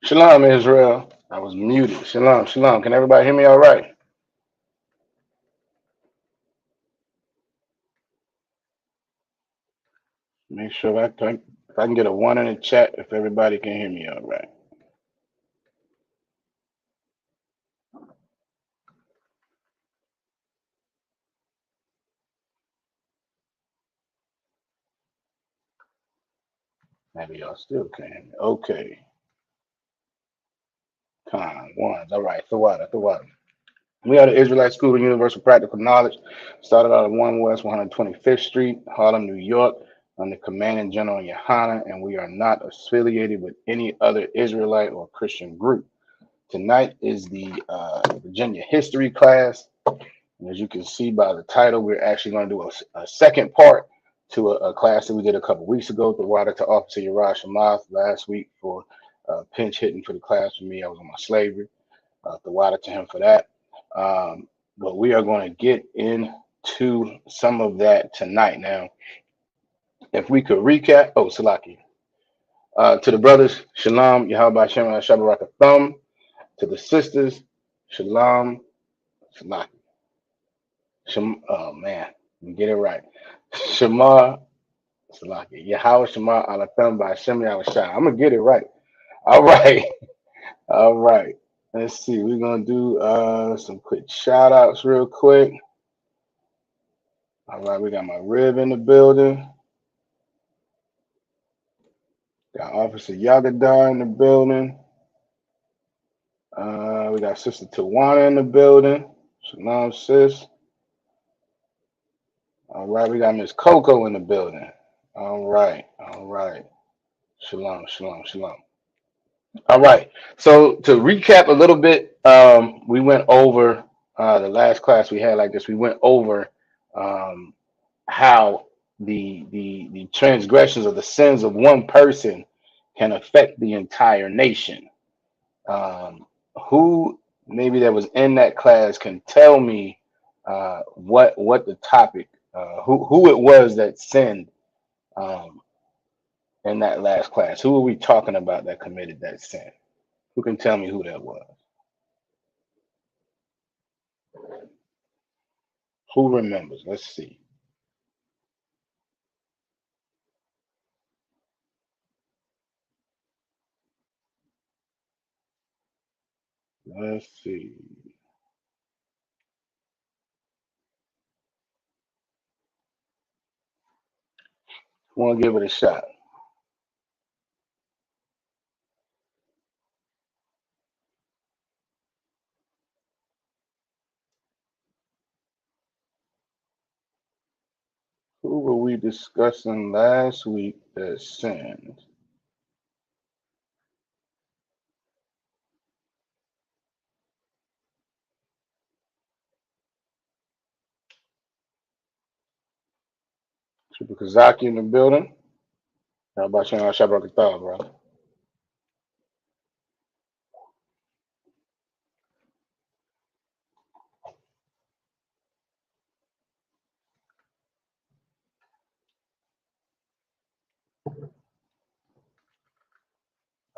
Shalom, Israel. I was muted. Shalom, shalom. Can everybody hear me all right? Make sure if I can get a one in the chat if everybody can hear me all right. Maybe y'all still can't hear me. Okay. Con, ones. All right. Thawada, Thawada. We are the Israelite School of Universal Practical Knowledge. Started out at 1 West 125th Street, Harlem, New York, under Commanding General Yohana, and we are not affiliated with any other Israelite or Christian group. Tonight is the Virginia history class. And as you can see by the title, we're actually going to do a second part to a class that we did a couple weeks ago, the Water to Officer Uriah Shamath last week for pinch hitting for the class for me. I was on my slavery. The water to him for that. But we are going to get into some of that tonight. Now, if we could recap, Salaki. To the brothers, Shalom, Yahweh Shem, Shabbat Thumb. To the sisters, Shalom, Salaki. Oh man, get it right. Shema Salaki. Yahweh Shema Alatham by Hashem Yahushua. I'm gonna get it right. All right. All right. Let's see. We're gonna do some quick shout outs real quick. All right, we got my rib in the building. Got Officer Yagadar in the building. We got Sister Tawana in the building. Shalom, sis. All right, we got Miss Coco in the building. All right, all right. Shalom, shalom, shalom. All right. So to recap a little bit, we went over the last class we had like this. We went over um, how the transgressions or the sins of one person can affect the entire nation. Um, who maybe that was in that class can tell me what the topic, who it was that sinned um, in that last class? Who are we talking about that committed that sin? Who can tell me who that was? Who remembers? Let's see. Let's see. Want to give it a shot? Who were we discussing last week that sinned? Super Kazaki in the building. How about you? Shabbat bro. All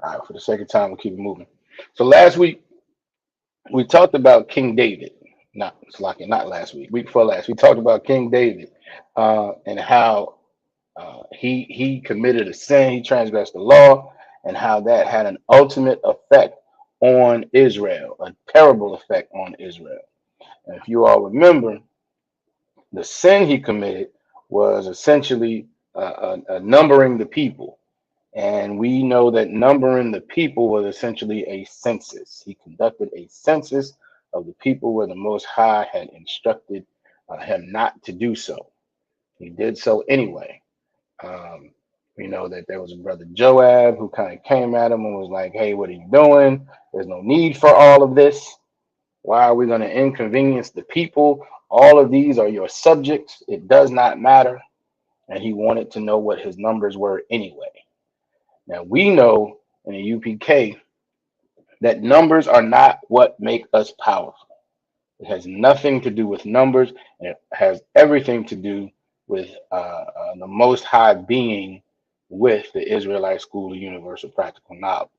right, for the sake of time, we'll keep it moving. So last week we talked about King David. Not Slocky, not last week. Week before last, we talked about King David and how he committed a sin. He transgressed the law, and how that had an ultimate effect on Israel, a terrible effect on Israel. And if you all remember, the sin he committed was essentially numbering the people. And we know that numbering the people was essentially a census. He conducted a census of the people where the Most High had instructed him not to do so. He did so anyway. Um, we know that there was a brother Joab who kind of came at him and was like, hey, what are you doing? There's no need for all of this. Why are we going to inconvenience the people? All of these are your subjects. It does not matter. And he wanted to know what his numbers were anyway. Now, we know in the UPK that numbers are not what make us powerful. It has nothing to do with numbers, and it has everything to do with the Most High being with the Israelite School of Universal Practical Knowledge.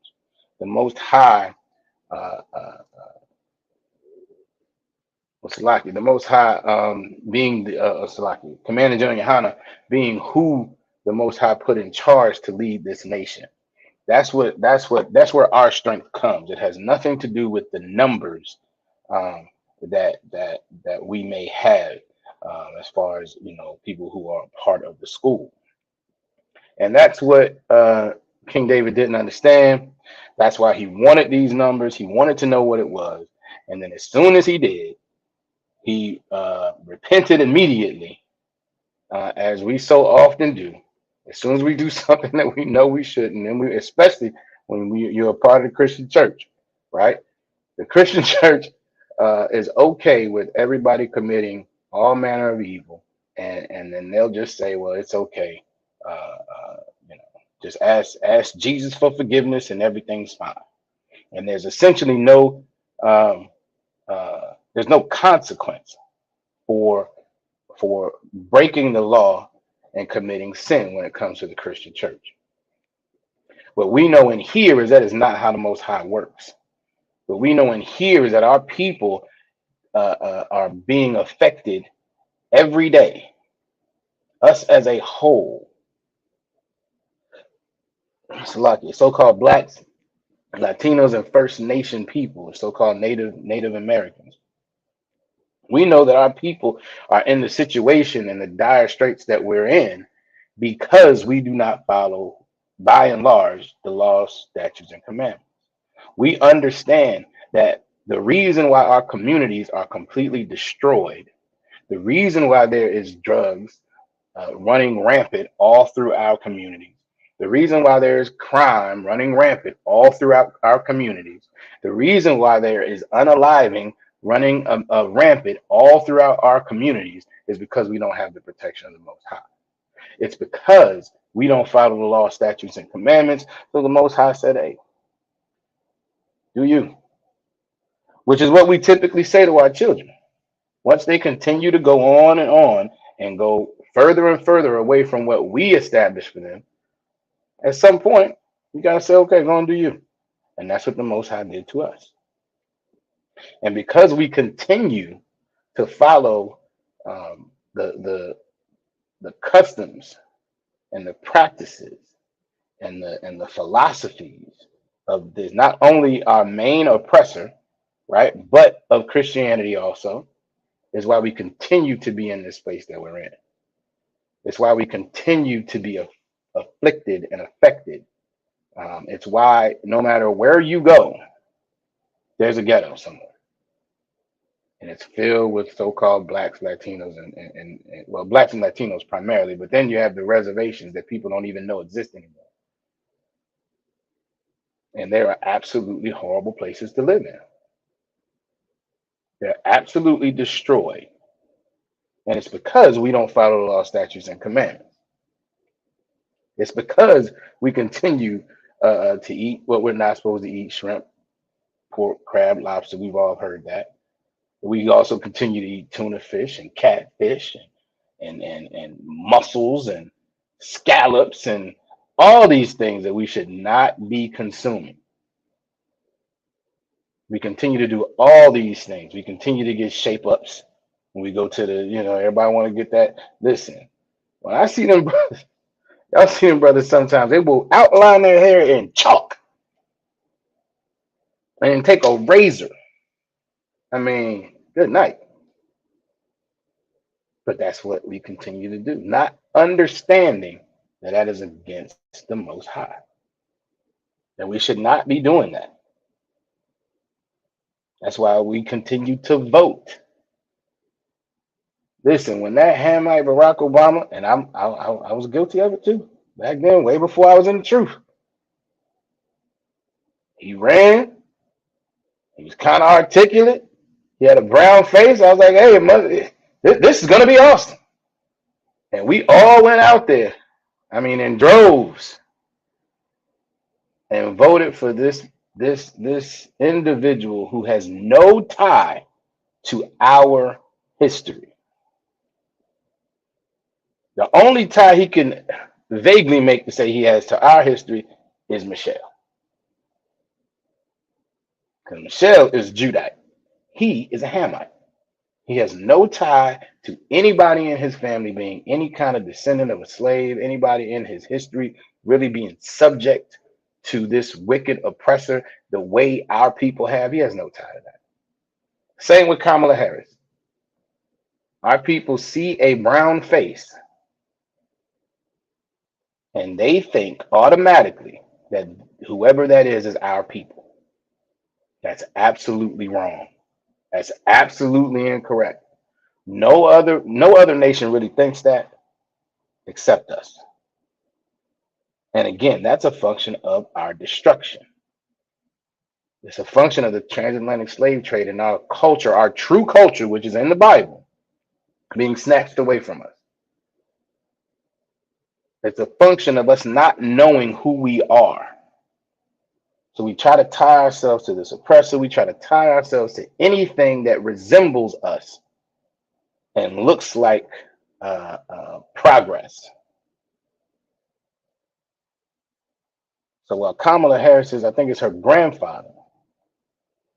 the Most High, uh, uh, Salaki, the Most High, being the Salaki, Commander General Yohana, being who the Most High put in charge to lead this nation. That's where our strength comes. It has nothing to do with the numbers um, that we may have, as far as people who are part of the school. And that's what King David didn't understand. That's why he wanted these numbers. He wanted to know what it was. And then as soon as he did, he repented immediately, as we so often do. As soon as we do something that we know we shouldn't, and especially when you're a part of the Christian church, right? The Christian church is okay with everybody committing all manner of evil, and then they'll just say, "Well, it's okay. Uh, you know, just ask Jesus for forgiveness, and everything's fine." And there's essentially um, there's no consequence for breaking the law and committing sin when it comes to the Christian church. What we know in here is that is not how the Most High works. What we know in here is that our people are being affected every day. Us as a whole, so-called blacks, Latinos, and First Nation people, so-called Native Americans. We know that our people are in the situation and the dire straits that we're in because we do not follow, by and large, the laws, statutes, and commandments. We understand that the reason why our communities are completely destroyed, the reason why there is drugs running rampant all through our communities, the reason why there is crime running rampant all throughout our communities, the reason why there is unaliving running rampant all throughout our communities is because we don't have the protection of the Most High. It's because we don't follow the law, statutes, and commandments. So the Most High said, "Hey, do you?" Which is what we typically say to our children. Once they continue to go on and go further and further away from what we established for them, at some point, you got to say, "Okay, go and do you." And that's what the Most High did to us. And because we continue to follow the customs and the practices and the philosophies of this, not only our main oppressor, right, but of Christianity also, is why we continue to be in this space that we're in. It's why we continue to be afflicted and affected. It's why no matter where you go, there's a ghetto somewhere. And it's filled with so-called blacks, Latinos, and well, blacks and Latinos primarily, but then you have the reservations that people don't even know exist anymore. And they are absolutely horrible places to live in. They're absolutely destroyed. And it's because we don't follow the law, statutes, and commandments. It's because we continue to eat what we're not supposed to eat: shrimp, pork, crab, lobster. We've all heard that. We also continue to eat tuna fish and catfish and mussels and scallops and all these things that we should not be consuming. We continue to do all these things. We continue to get shape ups when we go to the, everybody want to get that. Listen, when I see them brothers, y'all see them brothers sometimes, they will outline their hair in chalk and take a razor. I mean, good night. But that's what we continue to do, not understanding that that is against the Most High. And we should not be doing that. That's why we continue to vote. Listen, when that Hamite Barack Obama, and I was guilty of it too back then, way before I was in the truth. He ran. He was kind of articulate. He had a brown face. I was like, "Hey, mother, this is gonna be awesome." And we all went out there. I mean, in droves, and voted for this individual who has no tie to our history. The only tie he can vaguely make to say he has to our history is Michelle. Because Michelle is Judite. He is a Hamite. He has no tie to anybody in his family being any kind of descendant of a slave, anybody in his history really being subject to this wicked oppressor the way our people have. He has no tie to that. Same with Kamala Harris. Our people see a brown face and they think automatically that whoever that is our people. That's absolutely wrong. That's absolutely incorrect. No other nation really thinks that except us. And again, that's a function of our destruction. It's a function of the transatlantic slave trade and our culture, our true culture, which is in the Bible, being snatched away from us. It's a function of us not knowing who we are. So we try to tie ourselves to this oppressor. We try to tie ourselves to anything that resembles us and looks like progress. So while Kamala Harris is, I think it's her grandfather,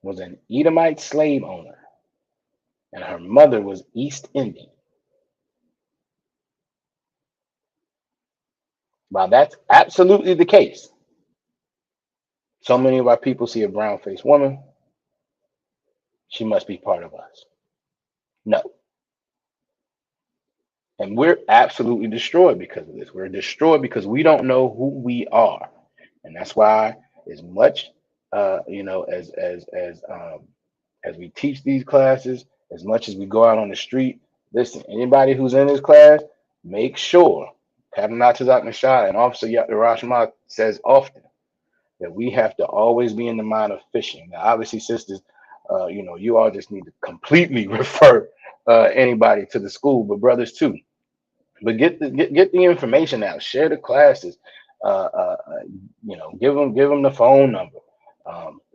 was an Edomite slave owner, and her mother was East Indian. While that's absolutely the case, so many of our people see a brown faced woman, she must be part of us. No. And we're absolutely destroyed because of this. We're destroyed because we don't know who we are. And that's why, as much as we teach these classes, as much as we go out on the street, listen, anybody who's in this class, make sure, Tabernatazak Nashad and Officer Rashma says often that we have to always be in the mind of fishing. Now, obviously, sisters, you all just need to completely refer anybody to the school, but brothers too. But get the information out, share the classes, give them the phone number,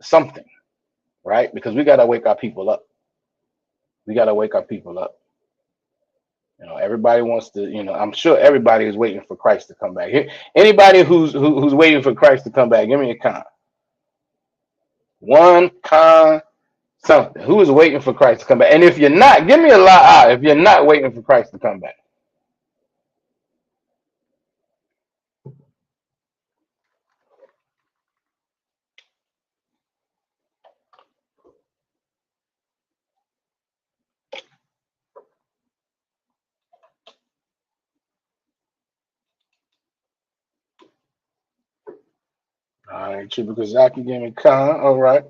something, right? Because we got to wake our people up. We got to wake our people up. Everybody wants to. I'm sure everybody is waiting for Christ to come back. Anybody who's waiting for Christ to come back, give me a con. One con something. Who is waiting for Christ to come back? And if you're not, give me a lot. If you're not waiting for Christ to come back. All right, Chibukazaki, give me con. All right.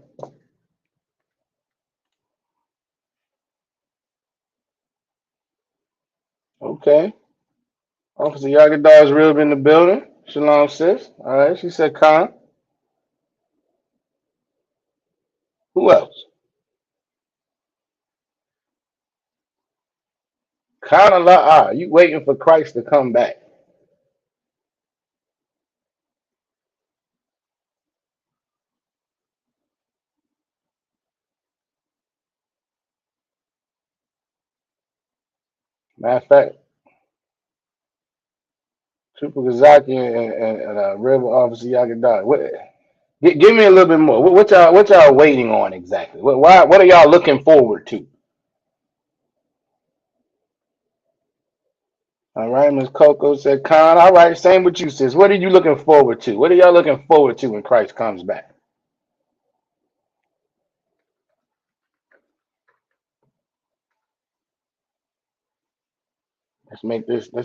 Okay. Officer Yagadar is real in the building. Shalom, sis. All right. She said con. Who else? Con Allah. You waiting for Christ to come back. Matter of fact, Chibukazaki and Rebel Officer Yagadar. Give me a little bit more. What y'all waiting on exactly? What are y'all looking forward to? All right, Miss Coco said, Con. All right, same with you, sis. What are you looking forward to? What are y'all looking forward to when Christ comes back? Let's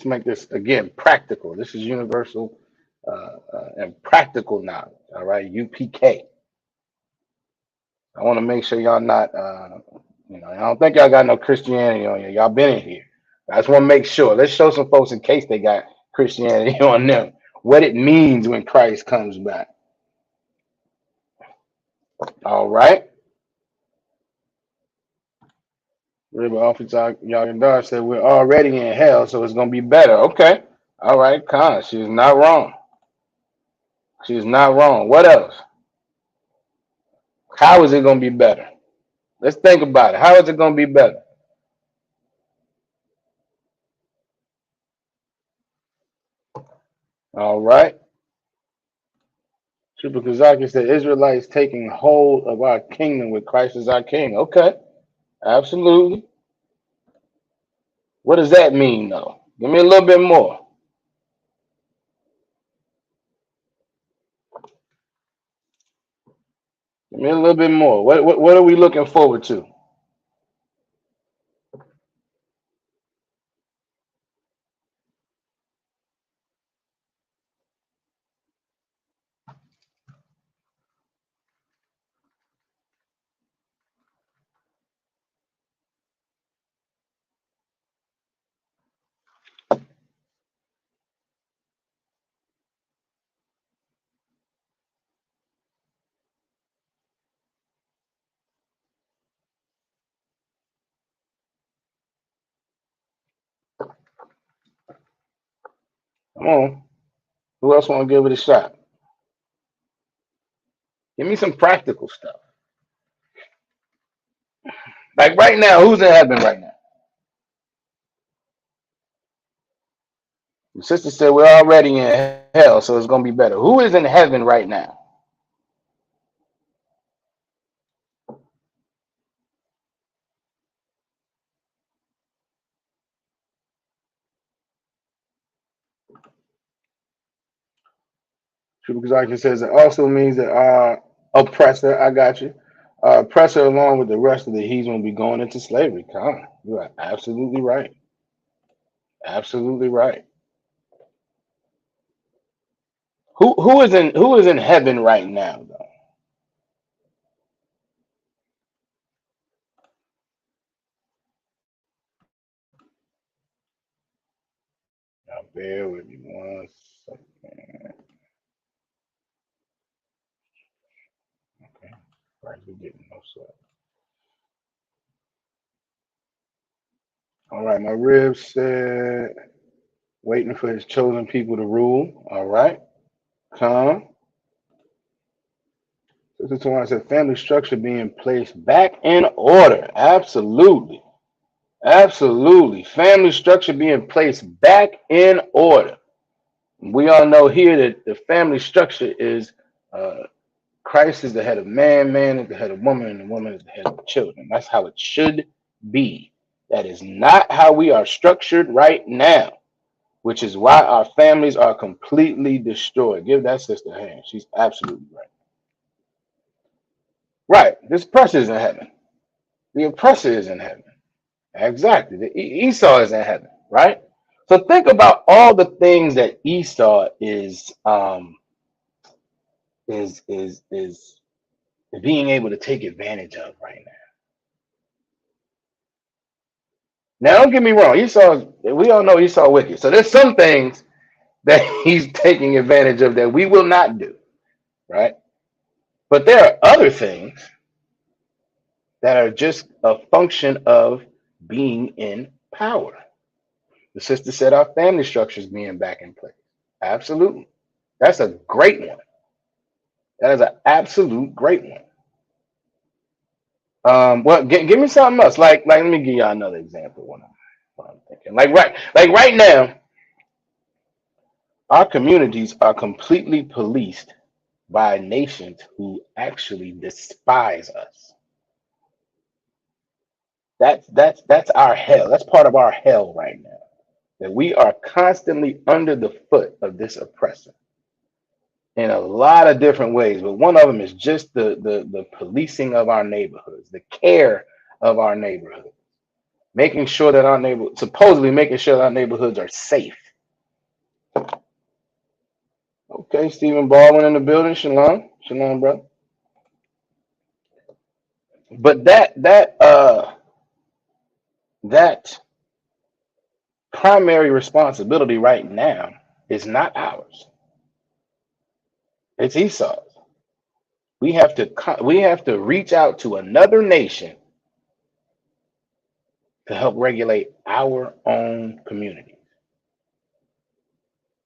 make this again practical. This is universal and practical knowledge. All right, UPK. I want to make sure y'all not, I don't think y'all got no Christianity on you. Y'all been in here. I just want to make sure. Let's show some folks in case they got Christianity on them what it means when Christ comes back. All right. River Officer Yagadar said we're already in hell, so it's gonna be better. Okay. All right, Con. She's not wrong. She's not wrong. What else? How is it gonna be better? Let's think about it. How is it gonna be better? All right. Trooper Kazaki said Israelites taking hold of our kingdom with Christ as our king. Okay, absolutely. What does that mean, though? Give me a little bit more. Give me a little bit more. What are we looking forward to? Come on. Who else want to give it a shot? Give me some practical stuff. Like right now, who's in heaven right now? The sister said we're already in hell, so it's gonna be better. Who is in heaven right now? True, because like it says, it also means that oppressor, I got you. Oppressor, along with the rest of the heathen, will be going into slavery. Come on, you are absolutely right. Absolutely right. Who is in heaven right now though? Now bear with me one second. Okay, right, we getting no sweat. All right, my ribs said waiting for his chosen people to rule. All right, come. This is why I said family structure being placed back in order. Absolutely. Absolutely. Family structure being placed back in order. We all know here that the family structure is uh, Christ is the head of man, man is the head of woman, and the woman is the head of the children. That's how it should be. That is not how we are structured right now, which is why our families are completely destroyed. Give that sister a hand. She's absolutely right. Right. This oppressor is in heaven. The oppressor is in heaven. Exactly. Esau is in heaven, right? So think about all the things that Esau is being able to take advantage of right now. Now, don't get me wrong. Esau, we all know Esau wicked. So there's some things that he's taking advantage of that we will not do, right? But there are other things that are just a function of being in power. The sister said our family structure is being back in place. Absolutely. That's a great one. That is an absolute great one. Well, give me something else. Let me give you another example. What I'm thinking. Like right now, our communities are completely policed by nations who actually despise us. That's our hell. That's part of our hell right now. That we are constantly under the foot of this oppressor in a lot of different ways. But one of them is just the policing of our neighborhoods, the care of our neighborhoods, making sure that supposedly making sure that our neighborhoods are safe. Okay, Stephen Baldwin in the building. Shalom, shalom, brother. But that primary responsibility right now is not ours. It's Esau's. We have to reach out to another nation to help regulate our own community.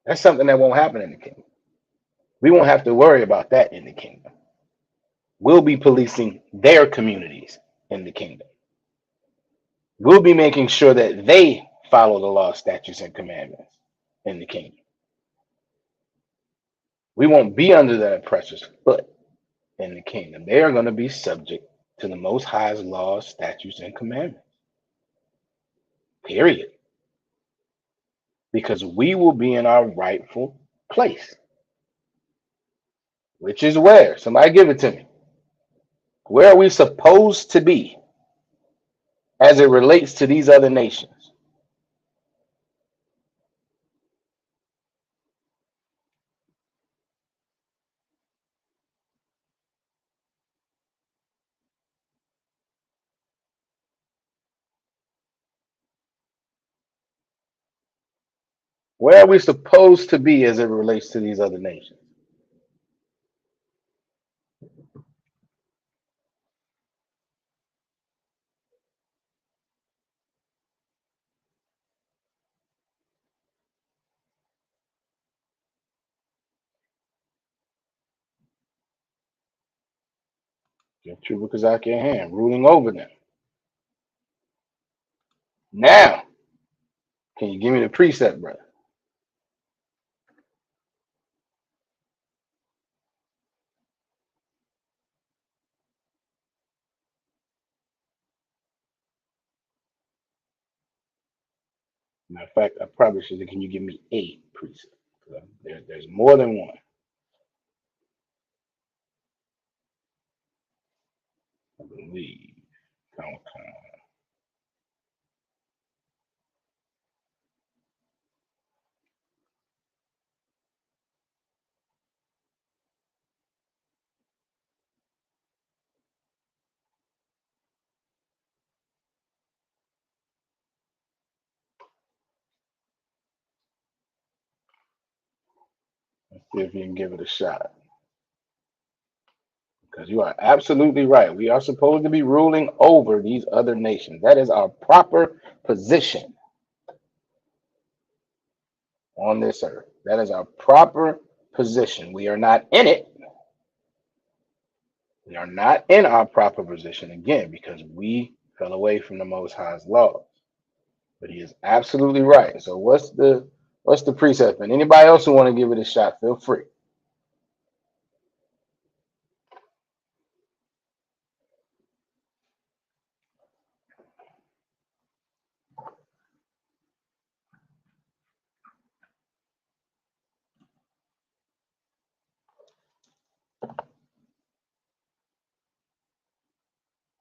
That's something that won't happen in the kingdom. We won't have to worry about that in the kingdom. We'll be policing their communities in the kingdom. We'll be making sure that they follow the law, statutes, and commandments in the kingdom. We won't be under that oppressor's foot in the kingdom. They are going to be subject to the Most High's laws, statutes, and commandments. Period. Because we will be in our rightful place, which is where? Somebody give it to me. Where are we supposed to be as it relates to these other nations? Where are we supposed to be as it relates to these other nations? Get true because I can hand, ruling over them. Now, can you give me the precept, brother? Matter of fact, I probably should. Can you give me a precept? There's more than one. I believe. Count, let's see if you can give it a shot. Because you are absolutely right. We are supposed to be ruling over these other nations. That is our proper position on this earth. That is our proper position. We are not in it. We are not in our proper position again because we fell away from the Most High's laws. But he is absolutely right. So what's the precept? And anybody else who want to give it a shot, feel free.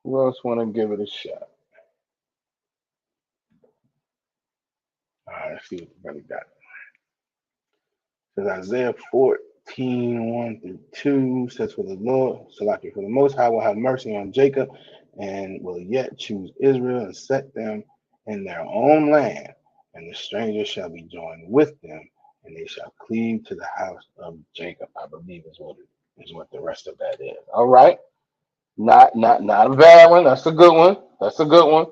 Who else want to give it a shot? All right, let's see what the brother got. Says Isaiah 14, 1 through 2 says, For the Lord, Salaki, for the Most High will have mercy on Jacob and will yet choose Israel and set them in their own land, and the stranger shall be joined with them, and they shall cleave to the house of Jacob. I believe is what the rest of that is. All right. Not a bad one. That's a good one. That's a good one.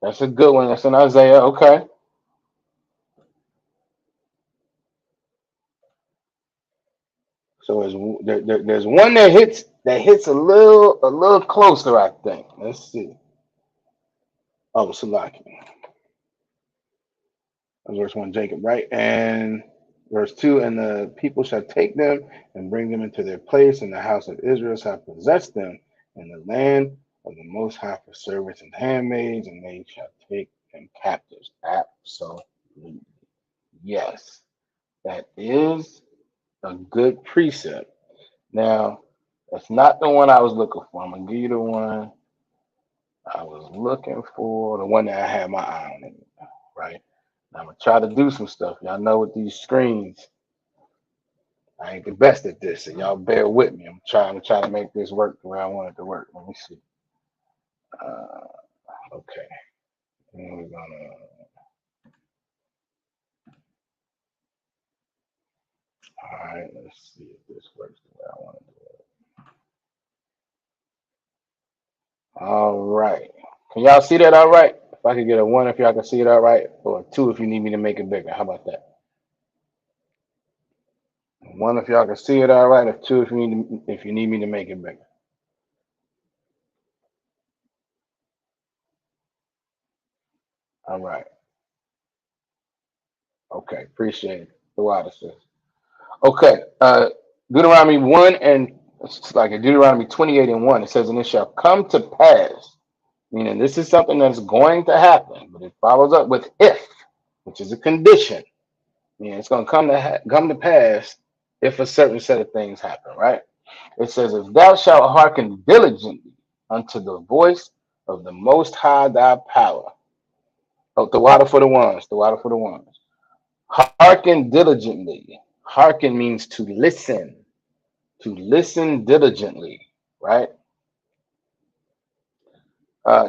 That's a good one. That's in Isaiah. Okay. So there's one that hits a little closer, I think. Let's see. Oh, Salaki. That's verse 1, Jacob, right? And verse 2, and the people shall take them and bring them into their place, and the house of Israel shall possess them in the land of the Most High for servants and handmaids, and they shall take them captives. Absolutely. Yes. That is a good precept. Now, that's not the one I was looking for. I'm gonna give you the one I was looking for, the one that I had my eye on, right? I'm gonna try to do some stuff. Y'all know with these screens, I ain't the best at this, so y'all bear with me. I'm trying to make this work the way I want it to work. Let me see. Uh, okay, and we're gonna. All right, let's see if this works the way I want it to work. All right, can y'all see that? All right. If I could get a one, if y'all can see it, all right, or a two, if you need me to make it bigger. How about that? One, if y'all can see it, all right. If two, if you need me to make it bigger. All right. Okay. Appreciate it. The water says. Okay. Deuteronomy 1 and it's like a Deuteronomy 28 and 1. It says, and it shall come to pass, meaning this is something that's going to happen, but it follows up with if, which is a condition. Meaning it's going to come to pass if a certain set of things happen, right? It says, if thou shalt hearken diligently unto the voice of the Most High thy power. Oh, the water for the ones, the water for the ones. Hearken diligently. Hearken means to listen diligently, right?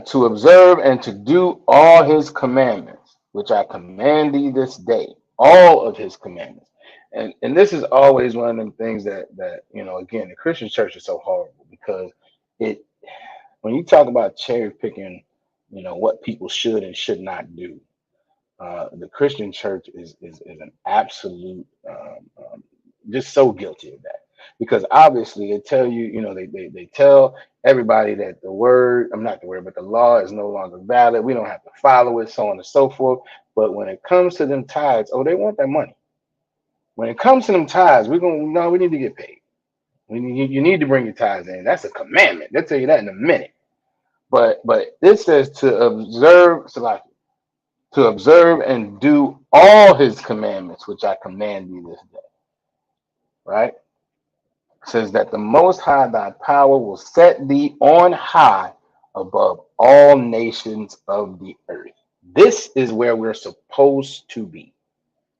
To observe and to do all his commandments, which I command thee this day, all of his commandments. And this is always one of them things that again, the Christian church is so horrible because it when you talk about cherry picking, what people should and should not do, the Christian church is an absolute just so guilty of that because obviously they tell you, they tell everybody that the word, I'm not the word, but the law is no longer valid. We don't have to follow it, so on and so forth. But when it comes to them tithes, oh, they want that money. When it comes to them tithes, we're going, no, we need to get paid. You need to bring your tithes in. That's a commandment. They'll tell you that in a minute. But this says to observe and do all his commandments, which I command you this day. Right? It says that the Most High thy power will set thee on high above all nations of the earth. This is where we're supposed to be.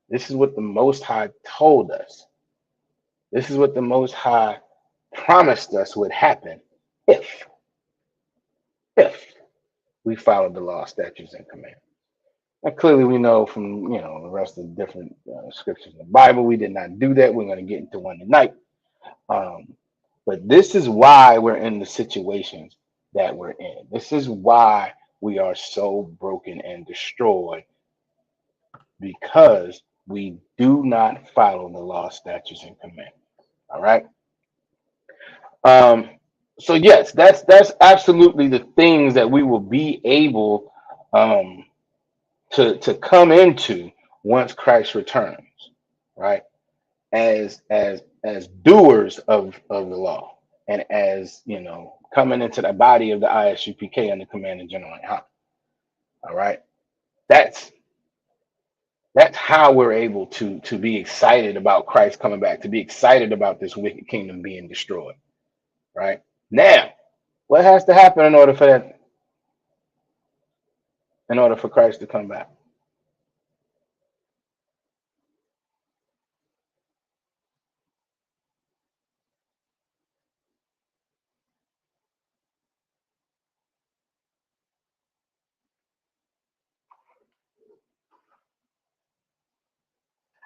This is what the Most High told us. This is what the Most High promised us would happen if, if we followed the law, statutes, and commandments. Now, clearly, we know from the rest of the different scriptures in the Bible, we did not do that. We're going to get into one tonight. Um, but this is why we're in the situations that we're in. This is why we are so broken and destroyed because we do not follow the law, statutes, and commandments. All right. Um, so yes, that's absolutely the things that we will be able um, to come into once Christ returns, right? As doers of the law and as coming into the body of the ISUPK under command of General Hunt. All right. That's that's how we're able to be excited about Christ coming back, to be excited about this wicked kingdom being destroyed. Right. Now, what has to happen in order for Christ to come back?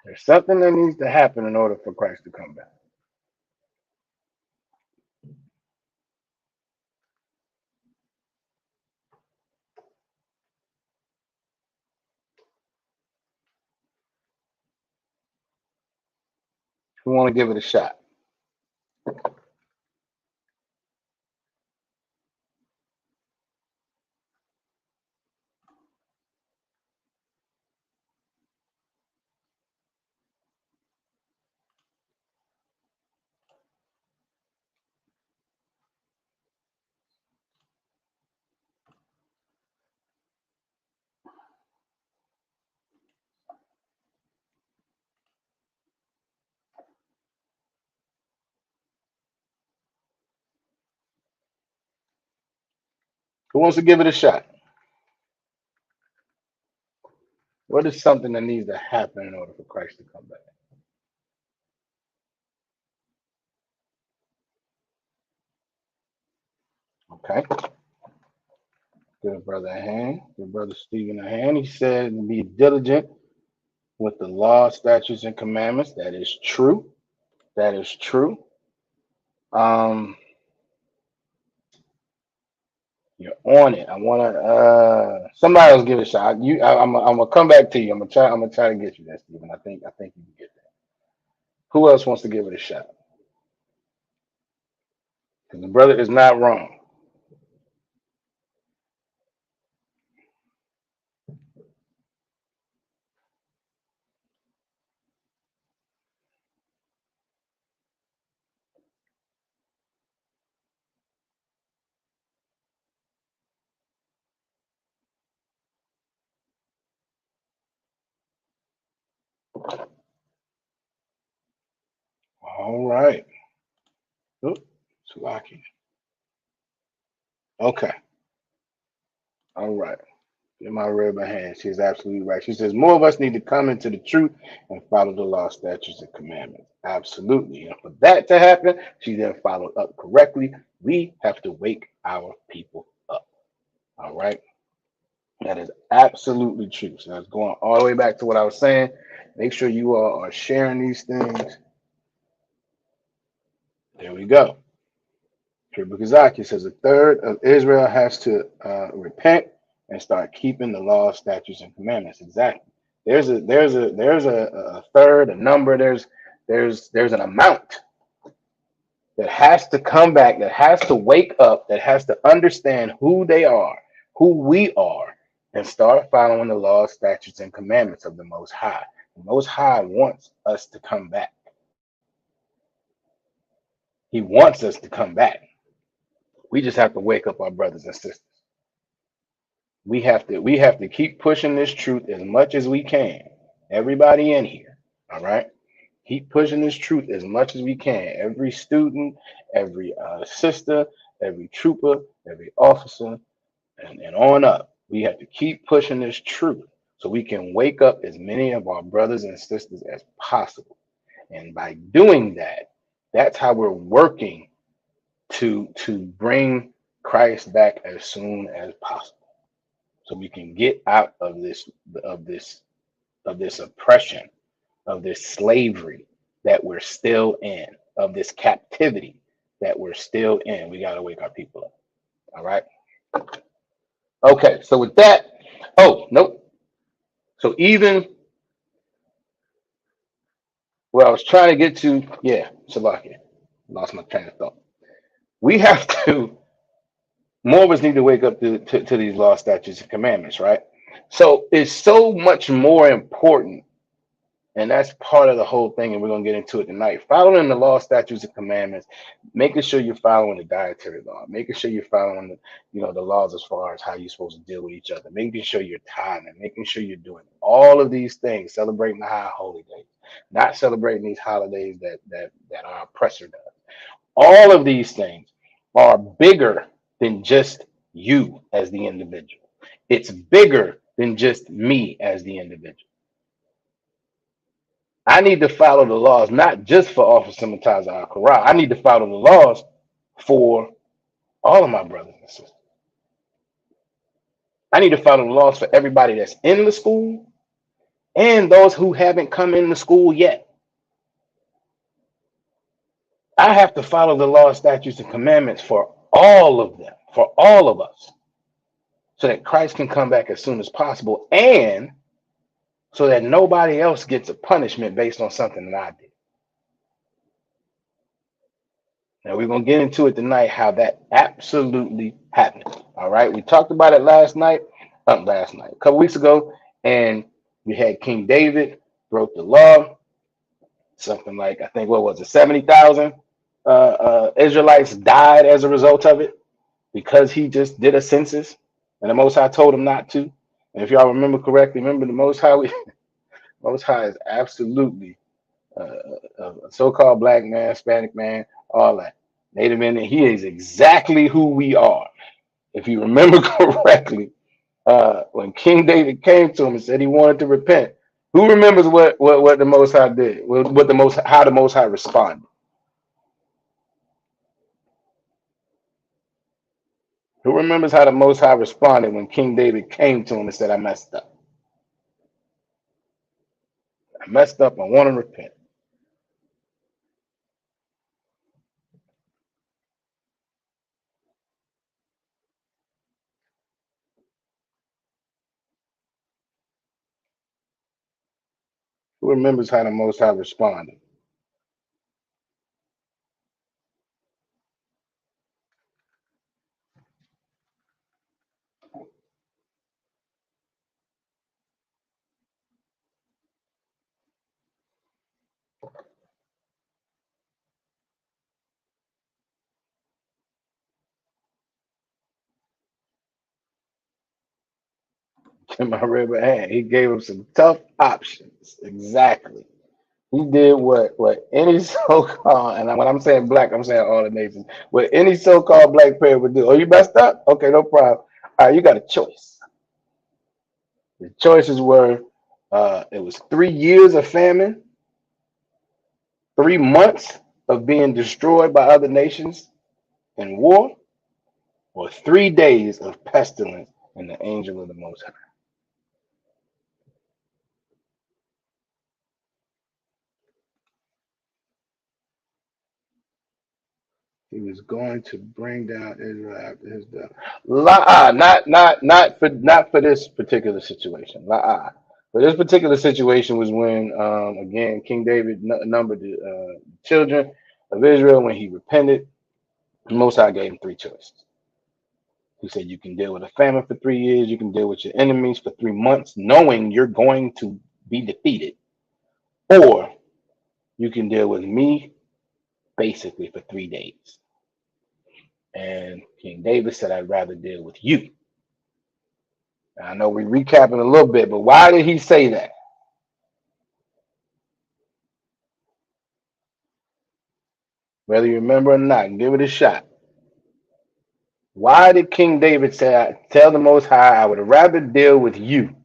There's something that needs to happen in order for Christ to come back. We want to give it a shot. Who wants to give it a shot? What is something that needs to happen in order for Christ to come back? Okay. Good brother a hand. Good brother Stephen a hand. He said, be diligent with the law, statutes, and commandments. That is true. That is true. Um, you're on it. I wanna somebody else give it a shot. I'm gonna come back to you. I'm gonna try to get you that, Stephen. I think you can get that. Who else wants to give it a shot? Because the brother is not wrong. All right. Oop, it's locking. Okay. All right. In my red hand, she is absolutely right. She says more of us need to come into the truth and follow the law, statutes, and commandments. Absolutely. And for that to happen, she then followed up correctly. We have to wake our people up. All right. That is absolutely true. So that's going all the way back to what I was saying. Make sure you all are sharing these things. There we go. Tribukazaki says a third of Israel has to repent and start keeping the law, statutes, and commandments. Exactly. There's a third, a number. There's an amount that has to come back, that has to wake up, that has to understand who they are, who we are, and start following the law, statutes, and commandments of the Most High. The Most High wants us to come back. He wants us to come back. We just have to wake up our brothers and sisters. We have to keep pushing this truth as much as we can. Everybody in here, all right? Keep pushing this truth as much as we can. Every student, every sister, every trooper, every officer, and on up. We have to keep pushing this truth so we can wake up as many of our brothers and sisters as possible. And by doing that, that's how we're working to bring Christ back as soon as possible. So we can get out of this oppression, of this slavery that we're still in, of this captivity that we're still in. We got to wake our people up. All right. Okay. So with that, oh nope. So even where I was trying to get to, yeah, Salakia, lost my train of thought. We have to, more of us need to wake up to these law, statutes, and commandments, right? So it's so much more important. And that's part of the whole thing, and we're gonna get into it tonight. Following the law, statutes, and commandments, making sure you're following the dietary law, making sure you're following the laws as far as how you're supposed to deal with each other, making sure you're tithing, making sure you're doing all of these things, celebrating the high holy days, not celebrating these holidays that our oppressor does. All of these things are bigger than just you as the individual. It's bigger than just me as the individual. I need to follow the laws, not just for Officer Mataza Al Quran. I need to follow the laws for all of my brothers and sisters. I need to follow the laws for everybody that's in the school and those who haven't come in the school yet. I have to follow the law, statutes, and commandments for all of them, for all of us, so that Christ can come back as soon as possible and so that nobody else gets a punishment based on something that I did. Now we're gonna get into it tonight how that absolutely happened. All right, we talked about it a couple weeks ago, and we had King David broke the law. Something like I think what was it, 70,000 Israelites died as a result of it because he just did a census, and the Most High told him not to. And if y'all remember correctly, remember the Most High, Most High is absolutely a so-called black man, Hispanic man, all that. Native Indian, he is exactly who we are. If you remember correctly, when King David came to him and said he wanted to repent, who remembers what the Most High did? How the Most High responded? Who remembers how the Most High responded when King David came to him and said, "I messed up. I messed up. I want to repent." Who remembers how the Most High responded? In my river hand, he gave him some tough options. Exactly. He did what any so-called, and when I'm saying black, I'm saying all the nations, what any so-called black parent would do. Oh, you messed up? Okay, no problem. All right, you got a choice. The choices were it was 3 years of famine, 3 months of being destroyed by other nations in war, or 3 days of pestilence and the angel of the Most High. He was going to bring down Israel after his death. Not for this particular situation. La'ah. But this particular situation was when again King David numbered the children of Israel when he repented. The Most High gave him three choices. He said you can deal with a famine for 3 years, you can deal with your enemies for 3 months, knowing you're going to be defeated, or you can deal with me basically for 3 days. And King David said, I'd rather deal with you. Now, I know we're recapping a little bit, but why did he say that? Whether you remember or not, give it a shot. Why did King David say, tell the Most High, I would rather deal with you?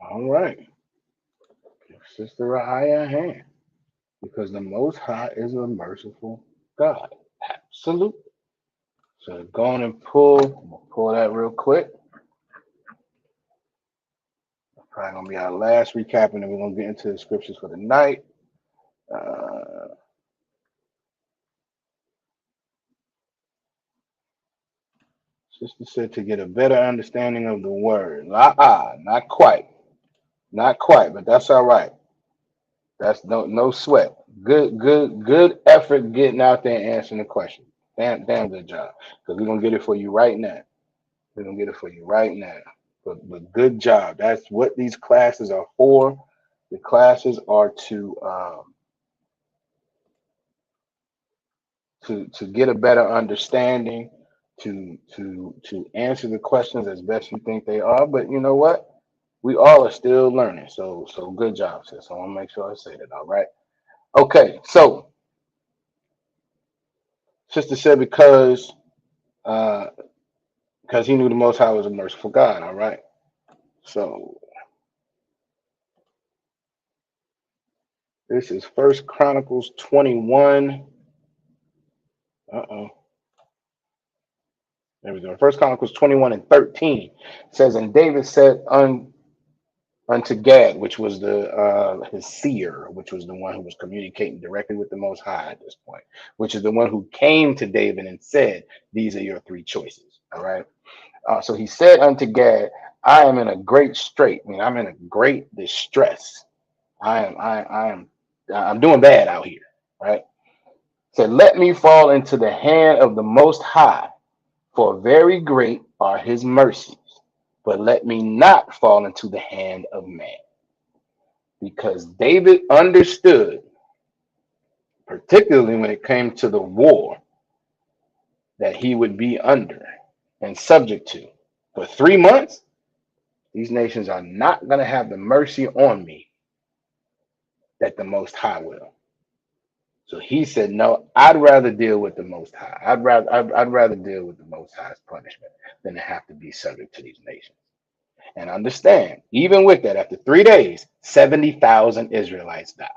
All right. Give Sister Rahaya a hand. Because the Most High is a merciful God. Absolutely. So go on and I'm gonna pull that real quick. Probably gonna be our last recap, and then we're gonna get into the scriptures for the night. Uh, Sister said to get a better understanding of the word. Not quite, not quite, but that's all right. That's no sweat. Good effort getting out there and answering the question. Damn good job. Because we're gonna get it for you right now. We're gonna get it for you right now. But good job. That's what these classes are for. The classes are to get a better understanding, to answer the questions as best you think they are. But you know what? We all are still learning. So good job, sis. I want to make sure I say that. All right. Okay. So sister said uh because he knew the Most High was a merciful God. All right. So this is First Chronicles 21. Uh-oh. There we go. First Chronicles 21 and 13 says, and David said unto Gad, which was the his seer, which was the one who was communicating directly with the Most High at this point, which is the one who came to David and said, these are your three choices. All right. So he said unto Gad, I am in a great strait. I mean, I'm in a great distress. I'm doing bad out here. Right. Said, let me fall into the hand of the Most High, for very great are his mercies, but let me not fall into the hand of man. Because David understood, particularly when it came to the war that he would be under and subject to. For 3 months, these nations are not going to have the mercy on me that the Most High will. So he said, no, I'd rather deal with the Most High. I'd rather deal with the Most High's punishment than to have to be subject to these nations. And understand, even with that, after 3 days, 70,000 Israelites died.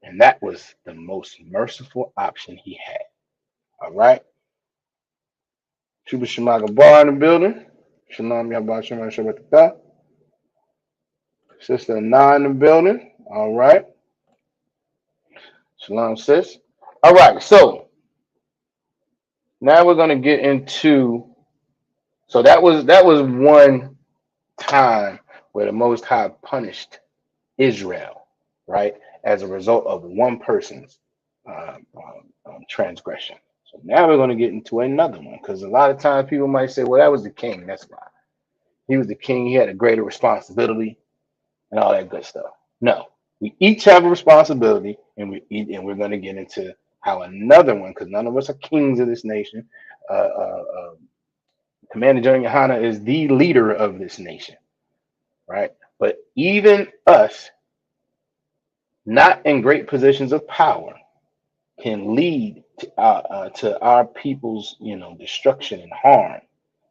And that was the most merciful option he had. All right. Chuba Shemaga Bar in the building. Shalom Yabba Shema Shabbatata. Sister Na in the building. All right. Shalom, sis. All right. So now we're gonna get into. So that was one time where the Most High punished Israel, right, as a result of one person's transgression. So now we're going to get into another one because a lot of times people might say, well, that was the king. That's why he was the king. He had a greater responsibility and all that good stuff. No, we each have a responsibility, and we're going to get into how another one, because none of us are kings of this nation. Commander General Yohana is the leader of this nation, right? But even us, not in great positions of power, can lead to our people's, destruction and harm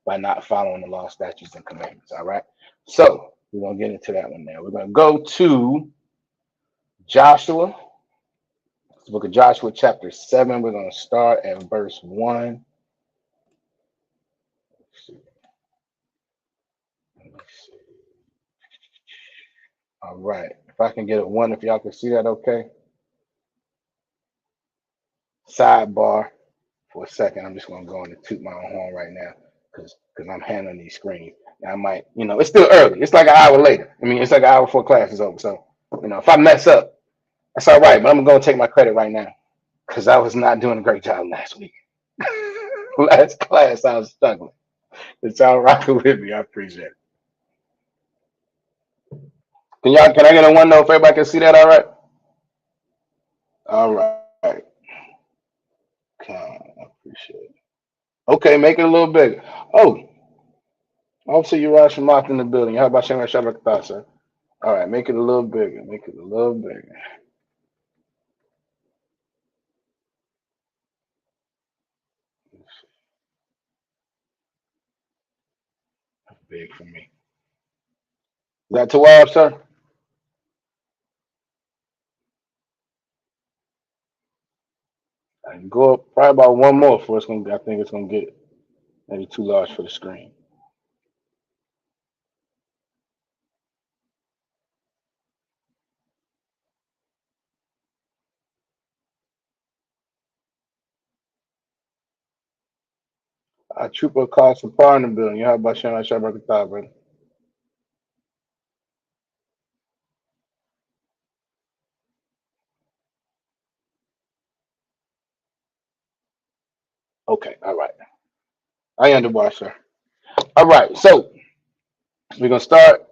by not following the law, statutes, and commandments. All right. So we're gonna get into that one now. We're gonna go to Joshua, the book of Joshua, chapter 7. We're gonna start at verse 1. Let's see. Let's see. All right. If I can get a 1, if y'all can see that, okay. Sidebar for a second. I'm just gonna go in and toot my own horn right now because I'm handling these screens. Now I might, it's still early. It's like an hour later. I mean, it's like an hour before class is over. So, if I mess up, that's all right. But I'm gonna take my credit right now because I was not doing a great job last week. Last class, I was struggling. It's all rocking with me. I appreciate it. Can I get a 1 though if everybody can see that? All right. All right. Okay, I appreciate it. Okay, make it a little bigger. Oh, also you Rosh Hashanah in the building. How about Shem Shabbat, sir? All right, make it a little bigger. Make it a little bigger. That's big for me. Is that too wild, sir? I can go up probably about one more for it's gonna. I think it's gonna get maybe too large for the screen. Trooper cost some par in the building. You have about Shem Shabbat, brother. Okay, all right. I underwater, sir. All right, so we're gonna start.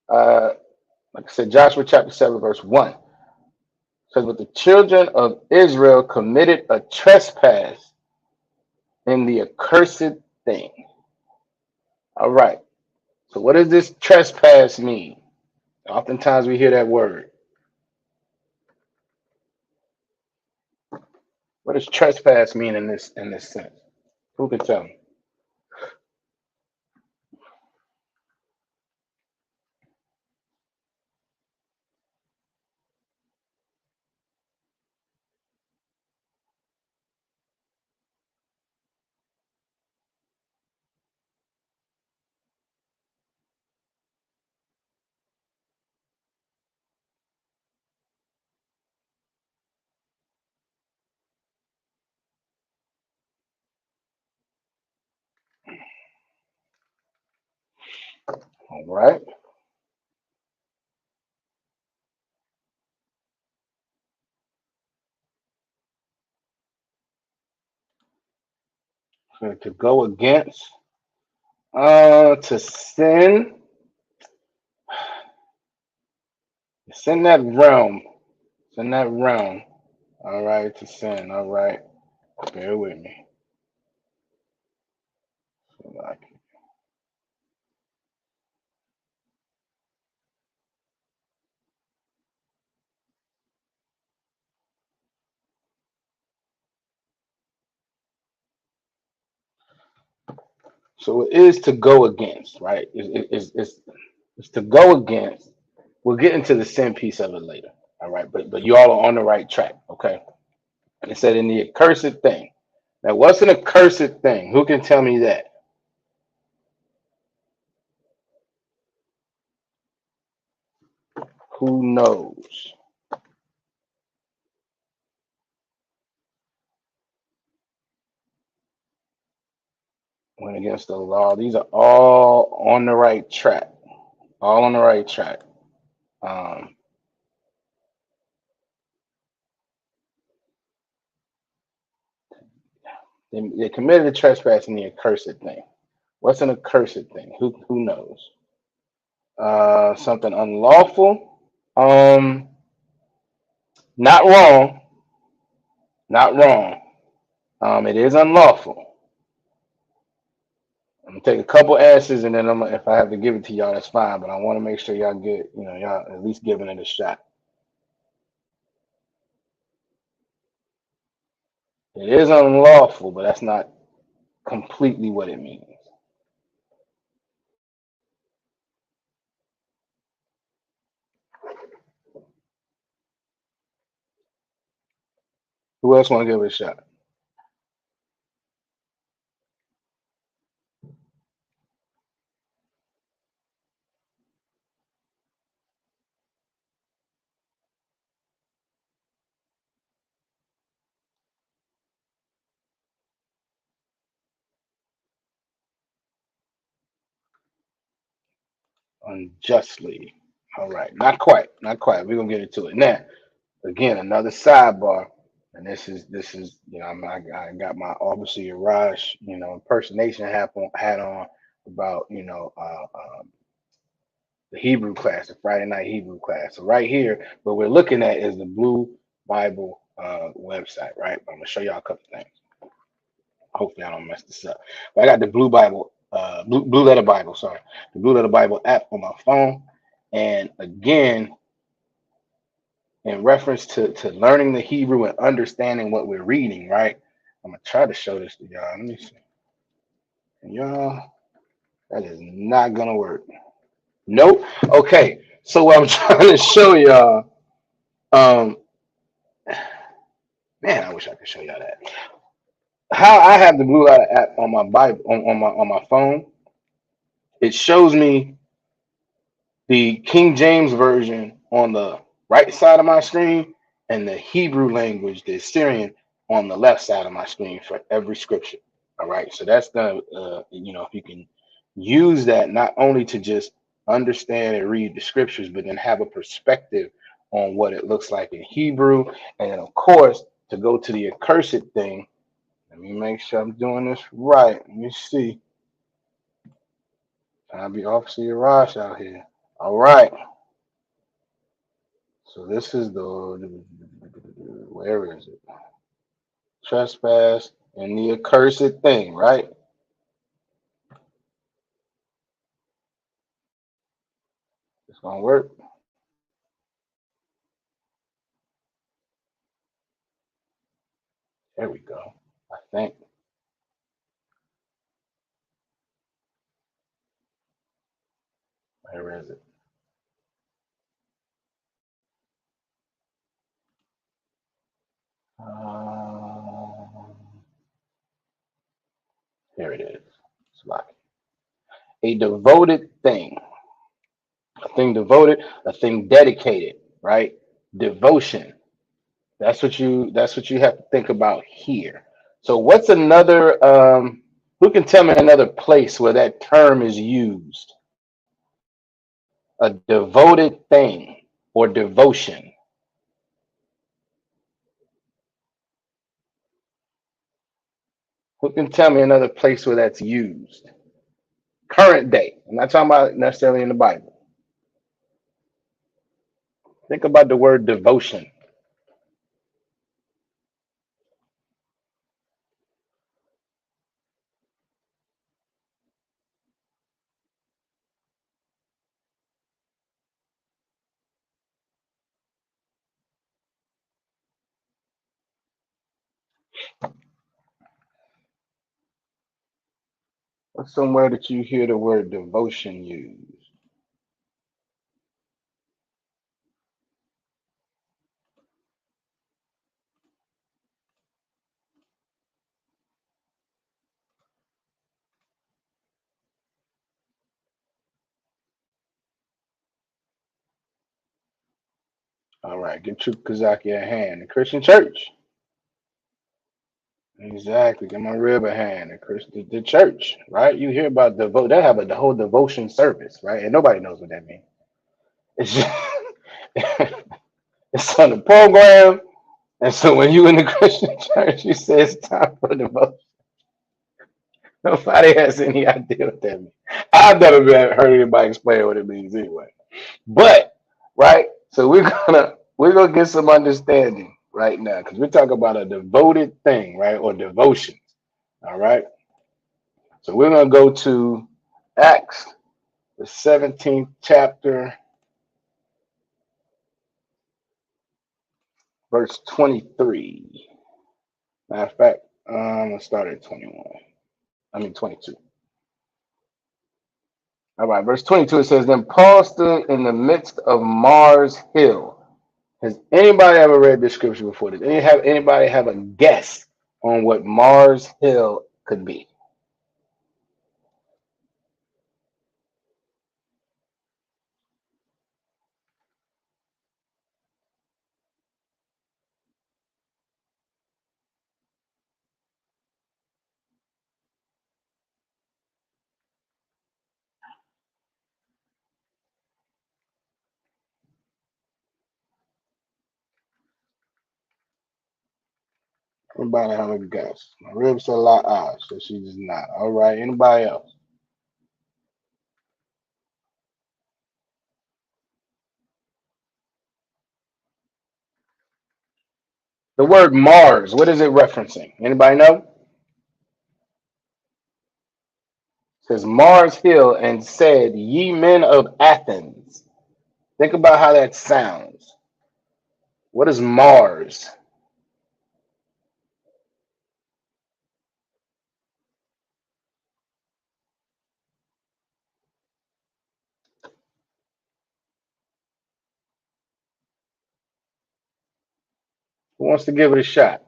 Uh, like I said, Joshua chapter 7, verse 1 says, "But the children of Israel committed a trespass in the accursed thing." All right. So what does this trespass mean? Oftentimes we hear that word. What does trespass mean in this sense? Who can tell me? All right. So to go against, to sin, it's in that realm. It's in that realm. All right, to sin. All right. Bear with me. So it is to go against, right? It's to go against. We'll get into the sin piece of it later. All right, but you all are on the right track. Okay. It said in the accursed thing. Now, what's an accursed thing? Who can tell me that? Who knows? Went against the law. These are all on the right track. All on the right track. Um, they committed a trespass in the accursed thing. What's an accursed thing? Who knows? Something unlawful. Um, not wrong. Not wrong. It is unlawful. I'm gonna take a couple answers and then if I have to give it to y'all, that's fine. But I want to make sure y'all get, y'all at least giving it a shot. It is unlawful, but that's not completely what it means. Who else want to give it a shot? Unjustly. All right, not quite, not quite. We're gonna get into it now. Again, another sidebar, and this is I got my Officer Yaraj impersonation hat on about the Hebrew class, the Friday night Hebrew class. So right here, what we're looking at is the Blue Bible website, right? I'm gonna show y'all a couple things. Hopefully, I don't mess this up. But I got the Blue Bible, Blue Letter Bible, sorry, the Blue Letter Bible app on my phone, and again, in reference to learning the Hebrew and understanding what we're reading, right? I'm gonna try to show this to y'all. Let me see. Y'all, that is not gonna work. Nope. Okay. So what I'm trying to show y'all, um, man, I wish I could show y'all that. How I have the Blue Light app on my Bible on my phone, it shows me the King James version on the right side of my screen and the Hebrew language, the Assyrian, on the left side of my screen for every scripture. All right, so that's the if you can use that not only to just understand and read the scriptures, but then have a perspective on what it looks like in Hebrew, and then of course to go to the accursed thing. Let me make sure I'm doing this right. Let me see. I'll be Officer Yarash out here. All right. So this is the where is it? Trespass and the accursed thing, right? It's gonna work. There we go. I think. Where is it? Um, Here it is. It's like a devoted thing, a thing devoted, a thing dedicated, right? Devotion. That's what you have to think about here. So what's another who can tell me another place where that term is used? A devoted thing or devotion. Who can tell me another place where that's used? Current day. I'm not talking about necessarily in the Bible. Think about the word devotion. What's somewhere that you hear the word devotion used? All right, give Truth Kazaki a hand. The Christian Church. Exactly. Give my rib a hand. The church, right? You hear about they have the whole devotion service, right? And nobody knows what that means. It's just, it's on the program. And so when you in the Christian church, you say it's time for devotion. Nobody has any idea what that means. I've never heard anybody explain what it means anyway. But right, so we're gonna get some understanding right now because we're talking about a devoted thing, right, or devotions. All right. So we're gonna go to Acts, the 17th chapter, verse 23. Matter of fact, let's start at 21. I mean 22. All right, verse 22. It says, "Then Paul stood in the midst of Mars Hill." Has anybody ever read this scripture before? Did anybody have a guess on what Mars Hill could be? Anybody have a guess? My ribs are a lot odd, so she does not. All right, anybody else? The word Mars, what is it referencing? Anybody know? It says Mars Hill and said, "Ye men of Athens." Think about how that sounds. What is Mars? Who wants to give it a shot?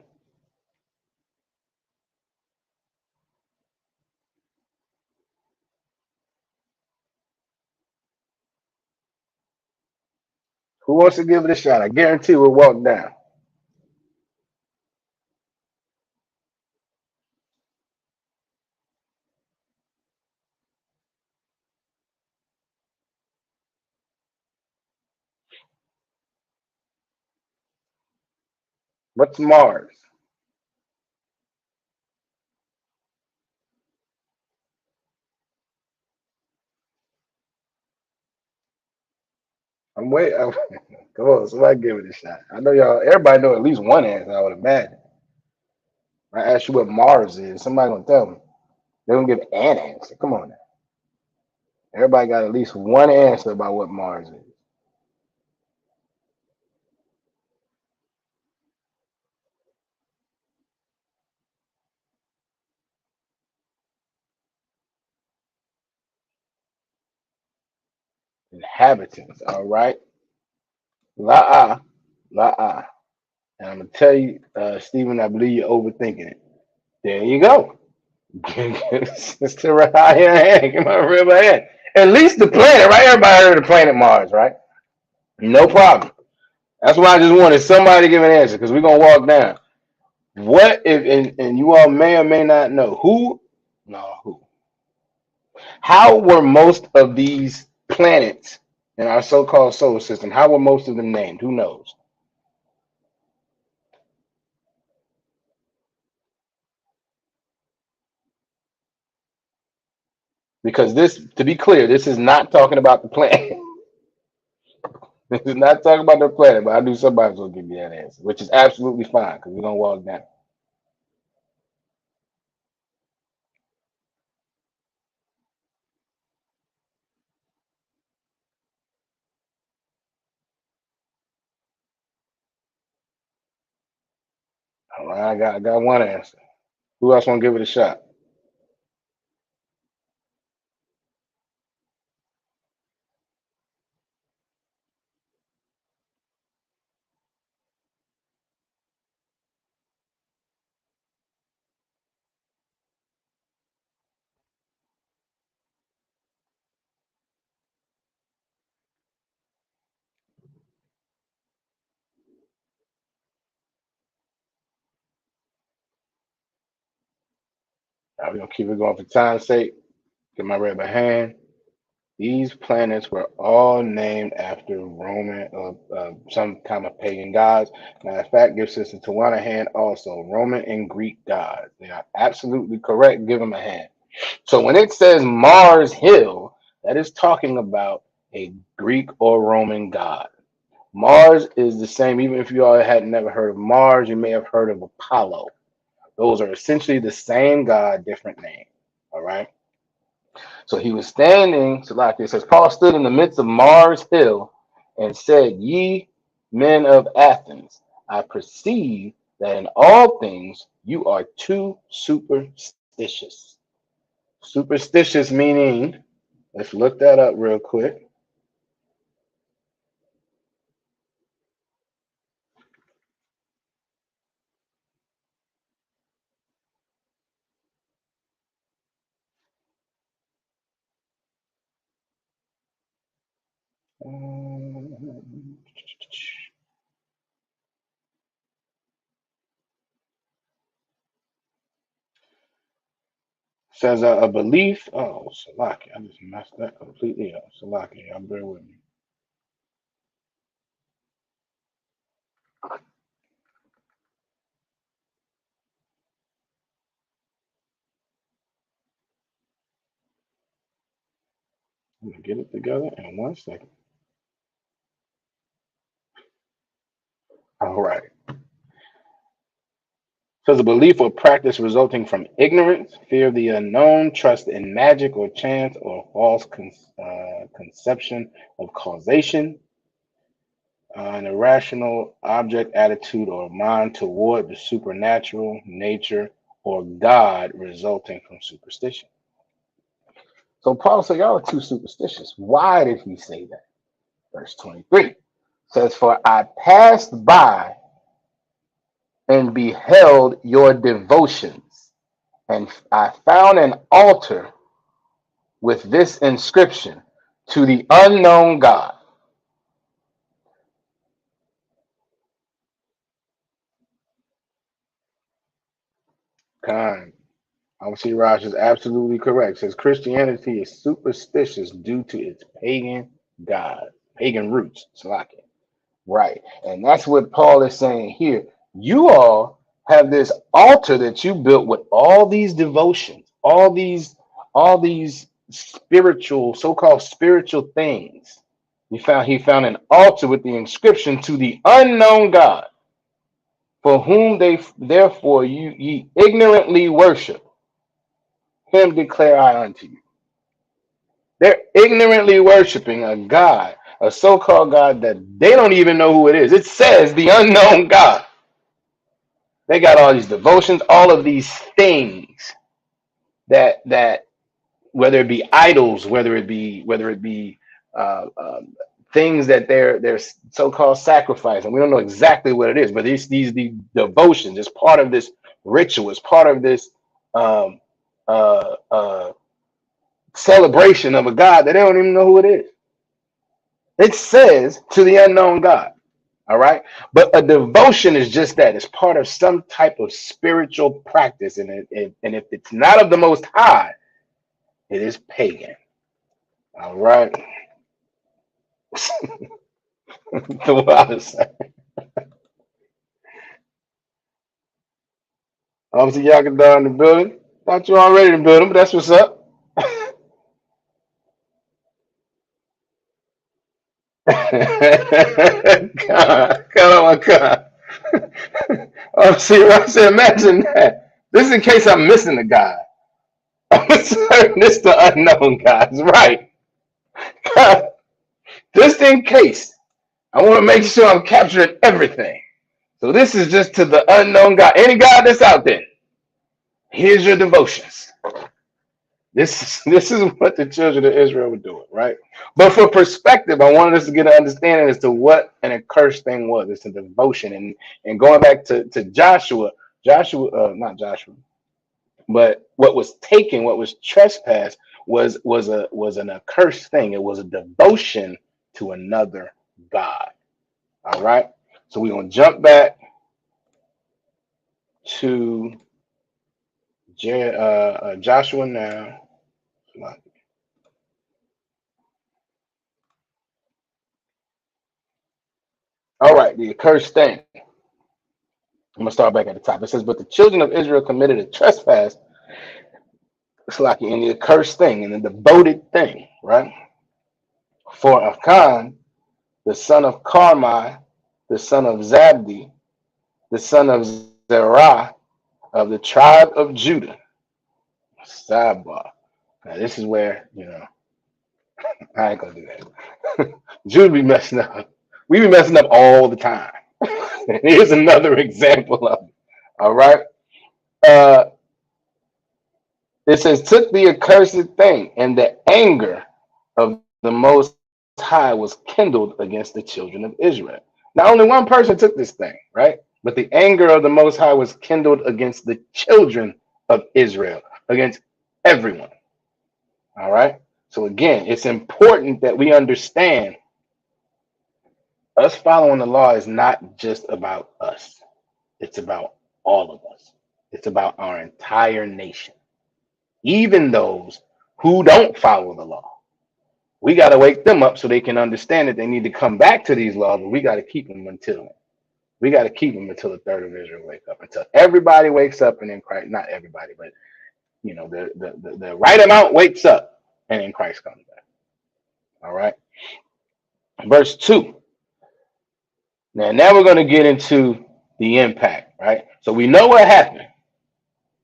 Who wants to give it a shot? I guarantee we'll walk down. What's Mars? I'm waiting. Come on, somebody give it a shot. I know y'all. Everybody know at least one answer. I would imagine. I ask you what Mars is. Somebody gonna tell me. They gonna give an answer. Come on now. Everybody got at least one answer about what Mars is. Inhabitants. All right. La la. And I'm gonna tell you, Stephen. I believe you're overthinking it. There you go. Sister right here, hand. Come on, real hand. At least the planet, right? Everybody heard of the planet Mars, right? No problem. That's why I just wanted somebody to give an answer because we're gonna walk down. What if and you all may or may not know who no who how were most of these planets in our so-called solar system, how were most of them named? Who knows? Because this, to be clear, this is not talking about the planet. This is not talking about the planet, but I knew somebody's gonna give me that answer, which is absolutely fine because we're gonna walk down. All right, I got one answer. Who else wanna give it a shot? We're gonna keep it going for time's sake. Get my red by hand. These planets were all named after Roman or some kind of pagan gods. Matter of fact, give Sister Tawana a hand also. Roman and Greek gods. They are absolutely correct. Give them a hand. So when it says Mars Hill, that is talking about a Greek or Roman god. Mars is the same, even if you all had never heard of Mars, you may have heard of Apollo. Those are essentially the same god, different name. All right. So he was standing, so like it says, Paul stood in the midst of Mars Hill and said, Ye men of Athens, I perceive that in all things you are too superstitious. Superstitious meaning, let's look that up real quick. Says a belief. Oh, Salaki. I just messed that completely up. Salaki, y'all bear with me. I'm gonna get it together in 1 second. All right. Says a belief or practice resulting from ignorance, fear of the unknown, trust in magic or chance, or false conception of causation, an irrational object, attitude, or mind toward the supernatural, nature, or God resulting from superstition. So Paul said, y'all are too superstitious. Why did he say that? Verse 23 says, For I passed by and beheld your devotions, and I found an altar with this inscription, to the unknown God. Kind. Obviously, Raj is absolutely correct. Says Christianity is superstitious due to its pagan God, pagan roots. Salaki. Right. And that's what Paul is saying here. You all have this altar that you built with all these devotions, all these spiritual, so-called spiritual things. He found an altar with the inscription, to the unknown God, for whom they therefore you ye ignorantly worship. Him declare I unto you. They're ignorantly worshiping a God, a so-called God that they don't even know who it is. It says the unknown God. They got all these devotions, all of these things that whether it be idols, whether it be uh, um, things that they're so-called sacrifice, and we don't know exactly what it is, but these devotions is part of this ritual, is part of this um, uh, uh, celebration of a God that they don't even know who it is. It says to the unknown God. All right. But a devotion is just that. It's part of some type of spiritual practice. And if it's not of the most high, it is pagan. All right. The wildest. Obviously, y'all can down in the building. Thought you already in the building, but that's what's up. God, oh my God. Oh, see, I said, imagine that. This is in case I'm missing a guy. I'm certain this the unknown guys, right? God, just in case. I want to make sure I'm capturing everything. So this is just to the unknown God. Any God that's out there, here's your devotions. This is what the children of Israel were doing, right? But for perspective, I wanted us to get an understanding as to what an accursed thing was. It's a devotion. And going back to not Joshua, but what was taken, what was trespassed was an accursed thing. It was a devotion to another God. All right. So we're gonna jump back to Joshua now. All right, the accursed thing. I'm gonna start back at the top. It says, "But the children of Israel committed a trespass, it's like in the accursed thing, and the devoted thing, right? For Achan, the son of Carmi, the son of Zabdi, the son of Zerah, of the tribe of Judah." Sidebar. Now this is where I ain't gonna do that. Judah be messing up. We be messing up all the time. Here's another example of it. All right. Uh, it says, "Took the accursed thing, and the anger of the Most High was kindled against the children of Israel." Now, only one person took this thing, right? But the anger of the Most High was kindled against the children of Israel, against everyone. All right. So again, it's important that we understand us following the law is not just about us. It's about all of us. It's about our entire nation, even those who don't follow the law. We got to wake them up so they can understand that they need to come back to these laws, but we got to keep them until we got to keep them until the third of Israel wake up, until everybody wakes up and in Christ, not everybody, but the right amount wakes up and then Christ comes back. All right. Verse 2. Now we're going to get into the impact, right? So we know what happened.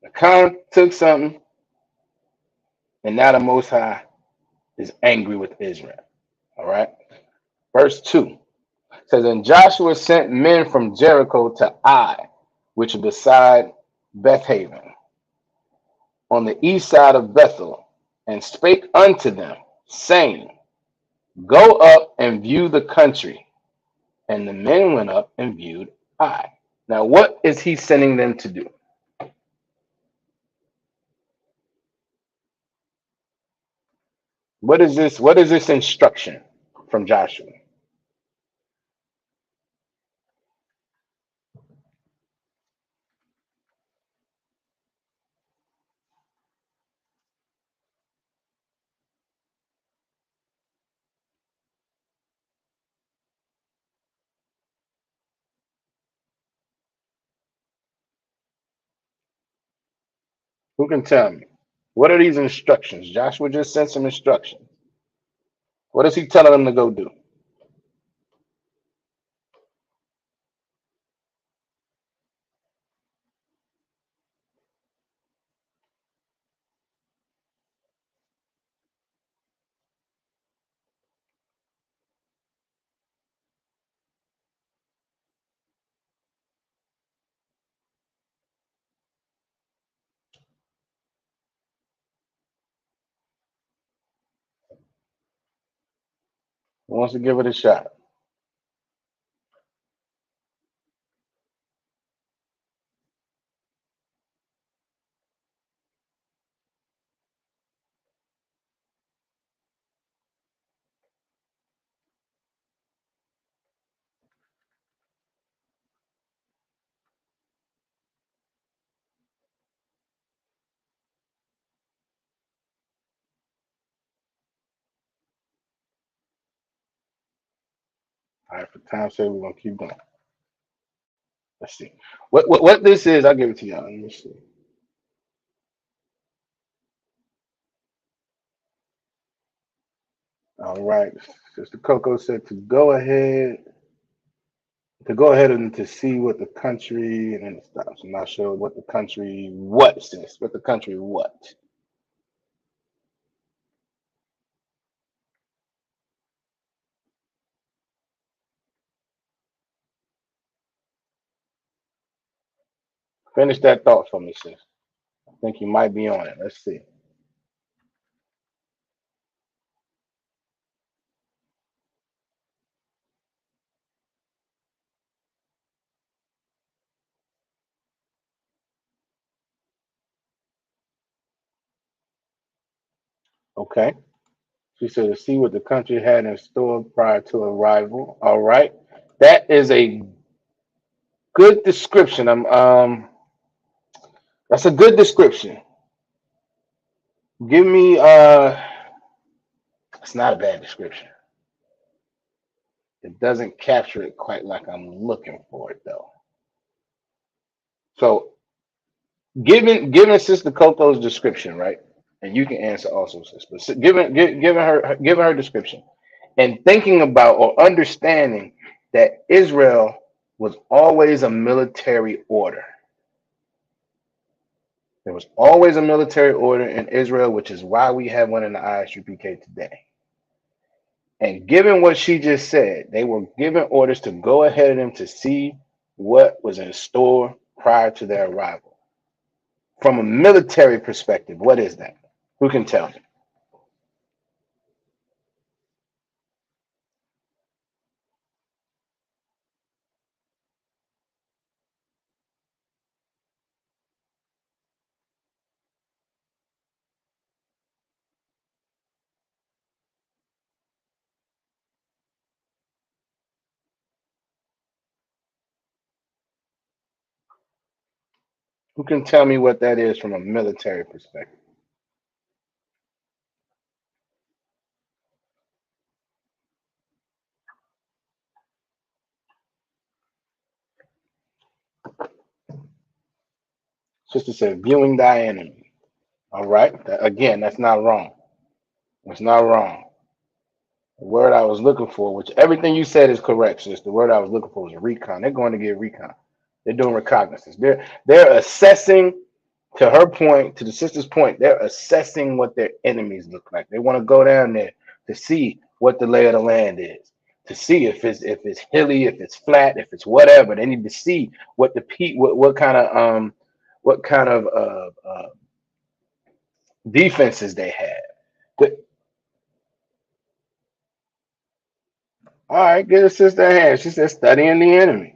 Achan took something, and now the Most High is angry with Israel. All right. Verse 2 says, "And Joshua sent men from Jericho to Ai, which is beside Bethaven, on the east side of Bethel, and spake unto them, saying, Go up and view the country. And the men went up and viewed Ai." Now, what is he sending them to do? What is this? What is this instruction from Joshua? Who can tell me? What are these instructions? Joshua just sent some instructions. What is he telling them to go do? Who wants to give it a shot? All right, for time's sake, we're gonna keep going. Let's see. What this is, I'll give it to y'all. Let me see. All right. Sister Coco said to go ahead and to see what the country, and then it stops. I'm not sure what the country what, sis. What the country what? Finish that thought for me, sis. I think you might be on it. Let's see. Okay. She said to see what the country had in store prior to arrival. All right. That is a good description. That's a good description. Give me it's not a bad description. It doesn't capture it quite like I'm looking for it though. So given Sister Koto's description, right? And you can answer also, sis, but given her description and thinking about or understanding that Israel was always a military order. There was always a military order in Israel, which is why we have one in the ISUPK today. And given what she just said, they were given orders to go ahead of them to see what was in store prior to their arrival. From a military perspective, what is that? Who can tell me? Who can tell me what that is from a military perspective? Sister said, viewing thy enemy. All right. Again, that's not wrong. It's not wrong. The word I was looking for, which everything you said is correct, sis. The word I was looking for was recon. They're going to get recon. They're doing reconnaissance. They're assessing, to her point, to the sister's point, they're assessing what their enemies look like. They want to go down there to see what the lay of the land is, to see if it's hilly, if it's flat, if it's whatever. They need to see what the what kind of defenses they have. But, all right, get a sister a hand. She said studying the enemy.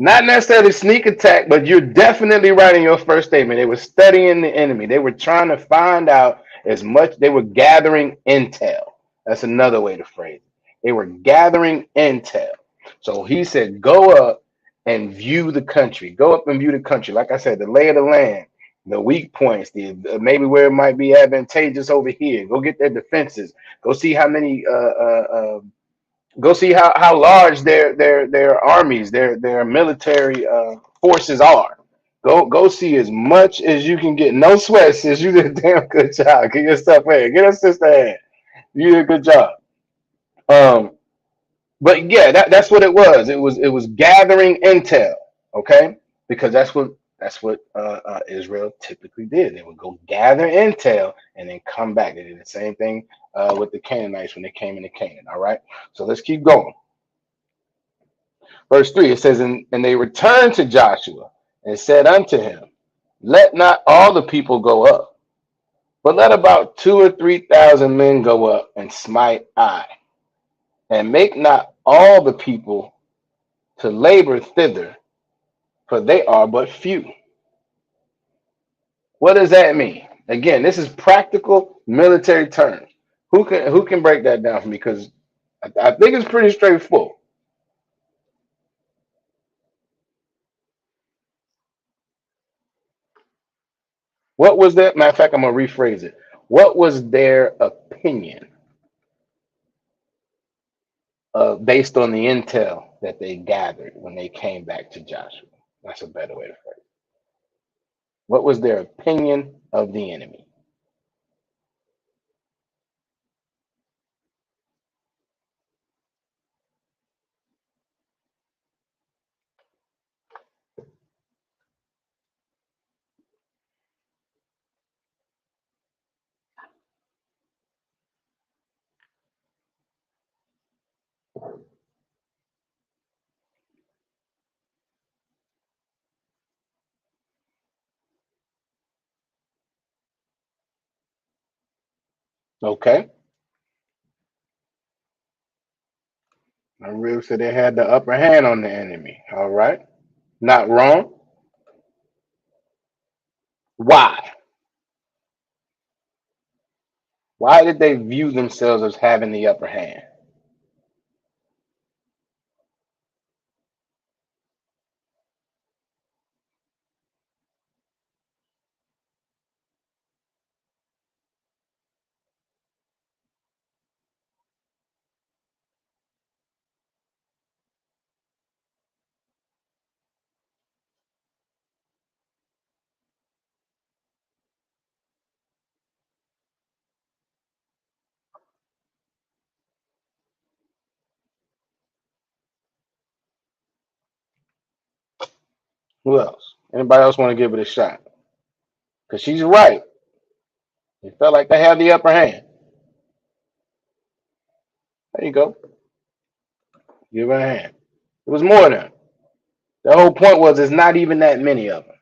Not necessarily sneak attack, but you're definitely right in your first statement. They were studying the enemy. They were trying to find out as much. They were gathering intel. That's another way to phrase it. They were gathering intel. So he said, go up and view the country. Go up and view the country. Like I said, the lay of the land, the weak points, maybe where it might be advantageous over here. Go get their defenses. Go see how many go see how large their armies, their military forces are. Go see as much as you can get. No sweat, sis. You did a damn good job. Get your stuff in. Get a sister in. You did a good job. Um, but yeah, that's what it was. It was gathering intel. Okay, because that's what Israel typically did. They would go gather intel and then come back. They did the same thing with the Canaanites when they came into Canaan. All right, so let's keep going. Verse 3, it says, and they returned to Joshua and said unto him, let not all the people go up, but let about 2 or 3 thousand men go up and smite Ai, and make not all the people to labor thither, for they are but few. What does that mean? Again, this is practical military terms. Who can break that down for me? Because I think it's pretty straightforward. What was that? Matter of fact, I'm gonna rephrase it. What was their opinion based on the intel that they gathered when they came back to Joshua? That's a better way to phrase it. What was their opinion of the enemy? Okay. I really said they had the upper hand on the enemy. All right. Not wrong. Why? Why did they view themselves as having the upper hand? Who else? Anybody else want to give it a shot? Because she's right. It felt like they had the upper hand. There you go. Give her a hand. It was more than them. The whole point was it's not even that many of them,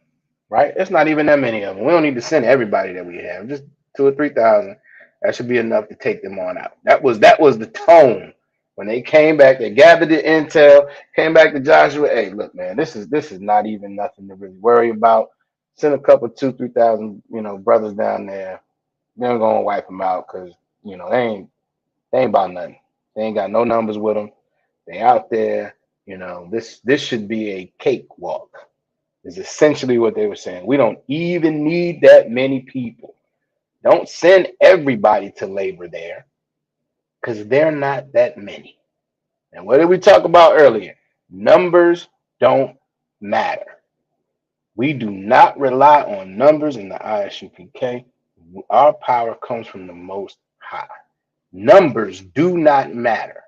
right? It's not even that many of them. We don't need to send everybody that we have. Just 2 or 3,000. That should be enough to take them on out. That was the tone when they came back. They gathered the intel, came back to Joshua. Hey, look, man, this is not even nothing to really worry about. Send a couple 2, 3,000, brothers down there. They're gonna wipe them out because they ain't about nothing. They ain't got no numbers with them. They out there. This should be a cakewalk. Is essentially what they were saying. We don't even need that many people. Don't send everybody to labor there because they're not that many. And what did we talk about earlier? Numbers don't matter. We do not rely on numbers in the ISUPK. Our power comes from the Most High. Numbers do not matter.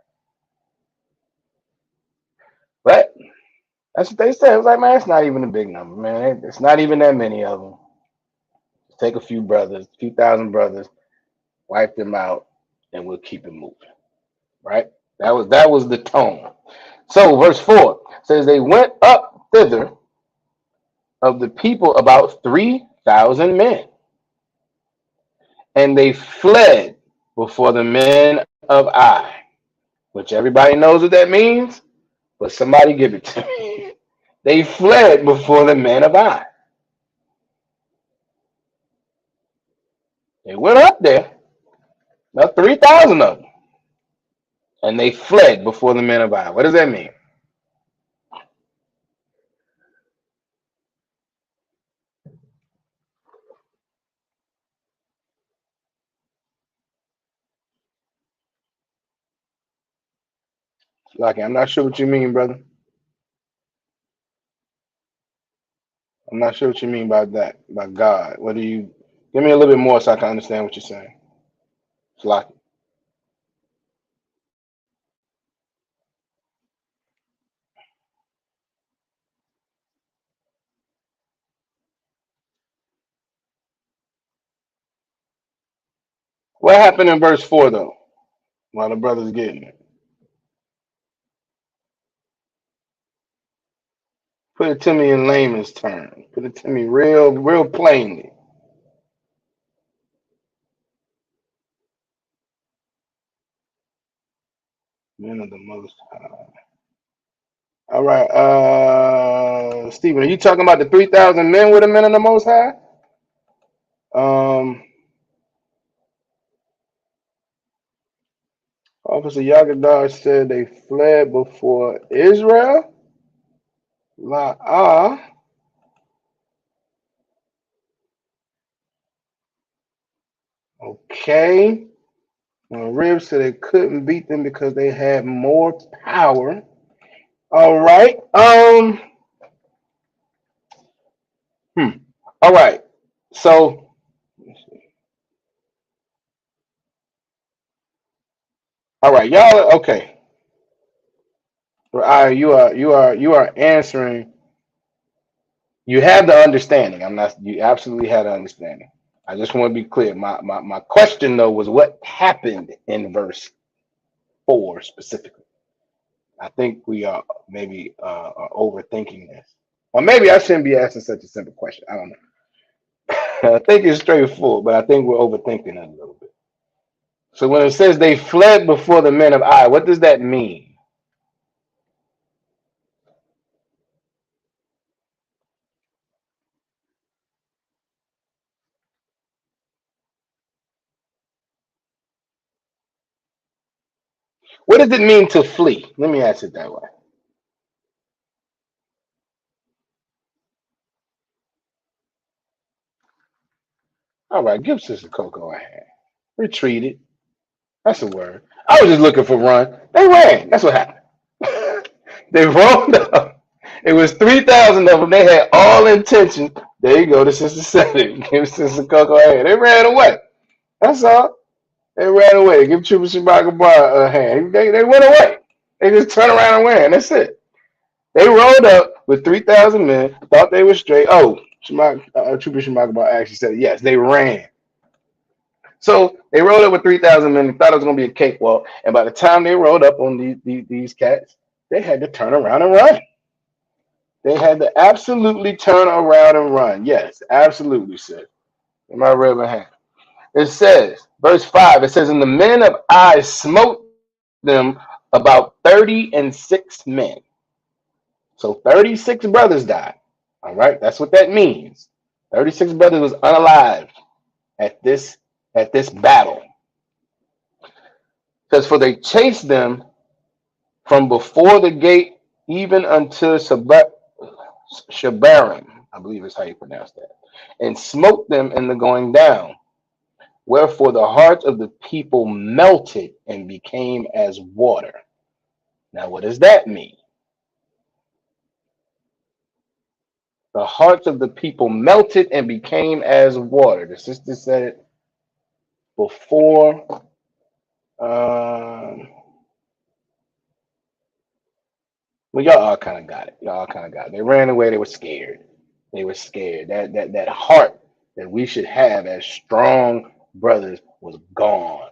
But that's what they said. It was like, man, it's not even a big number, man. It's not even that many of them. Just take a few brothers, a few thousand brothers, wipe them out, and we'll keep it moving. Right? That was the tone. So verse 4 says they went up thither of the people about 3,000 men, and they fled before the men of Ai, which everybody knows what that means, but somebody give it to me. They fled before the men of Ai. They went up there, about 3,000 of them, and they fled before the men of Ai. What does that mean? Lucky, I'm not sure what you mean, brother. I'm not sure what you mean by that, by God. What do you give me a little bit more so I can understand what you're saying? Lucky. What happened in verse 4 though? While the brother's getting it. Put it to me in layman's terms. Put it to me real plainly. Men of the Most High. All right, Stephen, are you talking about the 3,000 men with the men of the Most High? Officer Yagadar said they fled before Israel. Okay. Well, Rib said they couldn't beat them because they had more power. All right. All right. So, all right, y'all. Okay. All right, you are answering. You have the understanding. I'm not. You absolutely had the understanding. I just want to be clear. My question though was what happened in verse 4 specifically. I think we are maybe are overthinking this, or maybe I shouldn't be asking such a simple question. I don't know. I think it's straightforward, but I think we're overthinking it a little bit. So when it says they fled before the men of Ai, what does that mean? What does it mean to flee? Let me ask it that way. All right, give Sister Coco a hand. Retreated. That's a word. I was just looking for run. They ran. That's what happened. They rolled up. It was 3,000 of them. They had all intention. There you go. The sister said it. Give Sister Coco a hand. They ran away. That's all. They ran away. Give Trooper Shabaka Bar a hand. They went away. They just turned around and ran. That's it. They rolled up. with 3,000 men, thought they were straight. Oh, Trooper Shemakabar actually said yes, they ran. So they rolled up with 3,000 men and thought it was going to be a cakewalk. And by the time they rolled up on these cats, they had to turn around and run. They had to absolutely turn around and run. Yes, absolutely, sir. In my river hand. It says, verse 5, it says, and the men of Ai smote them about 36 men. So 36 brothers died. All right, that's what that means. 36 brothers was unalive at this battle. Because for they chased them from before the gate even unto Shebarim, I believe is how you pronounce that, and smote them in the going down. Wherefore the hearts of the people melted and became as water. Now, what does that mean? The hearts of the people melted and became as water. The sister said it before. Well, y'all all kind of got it. Y'all kind of got it. They ran away. They were scared. They were scared. That heart that we should have as strong brothers was gone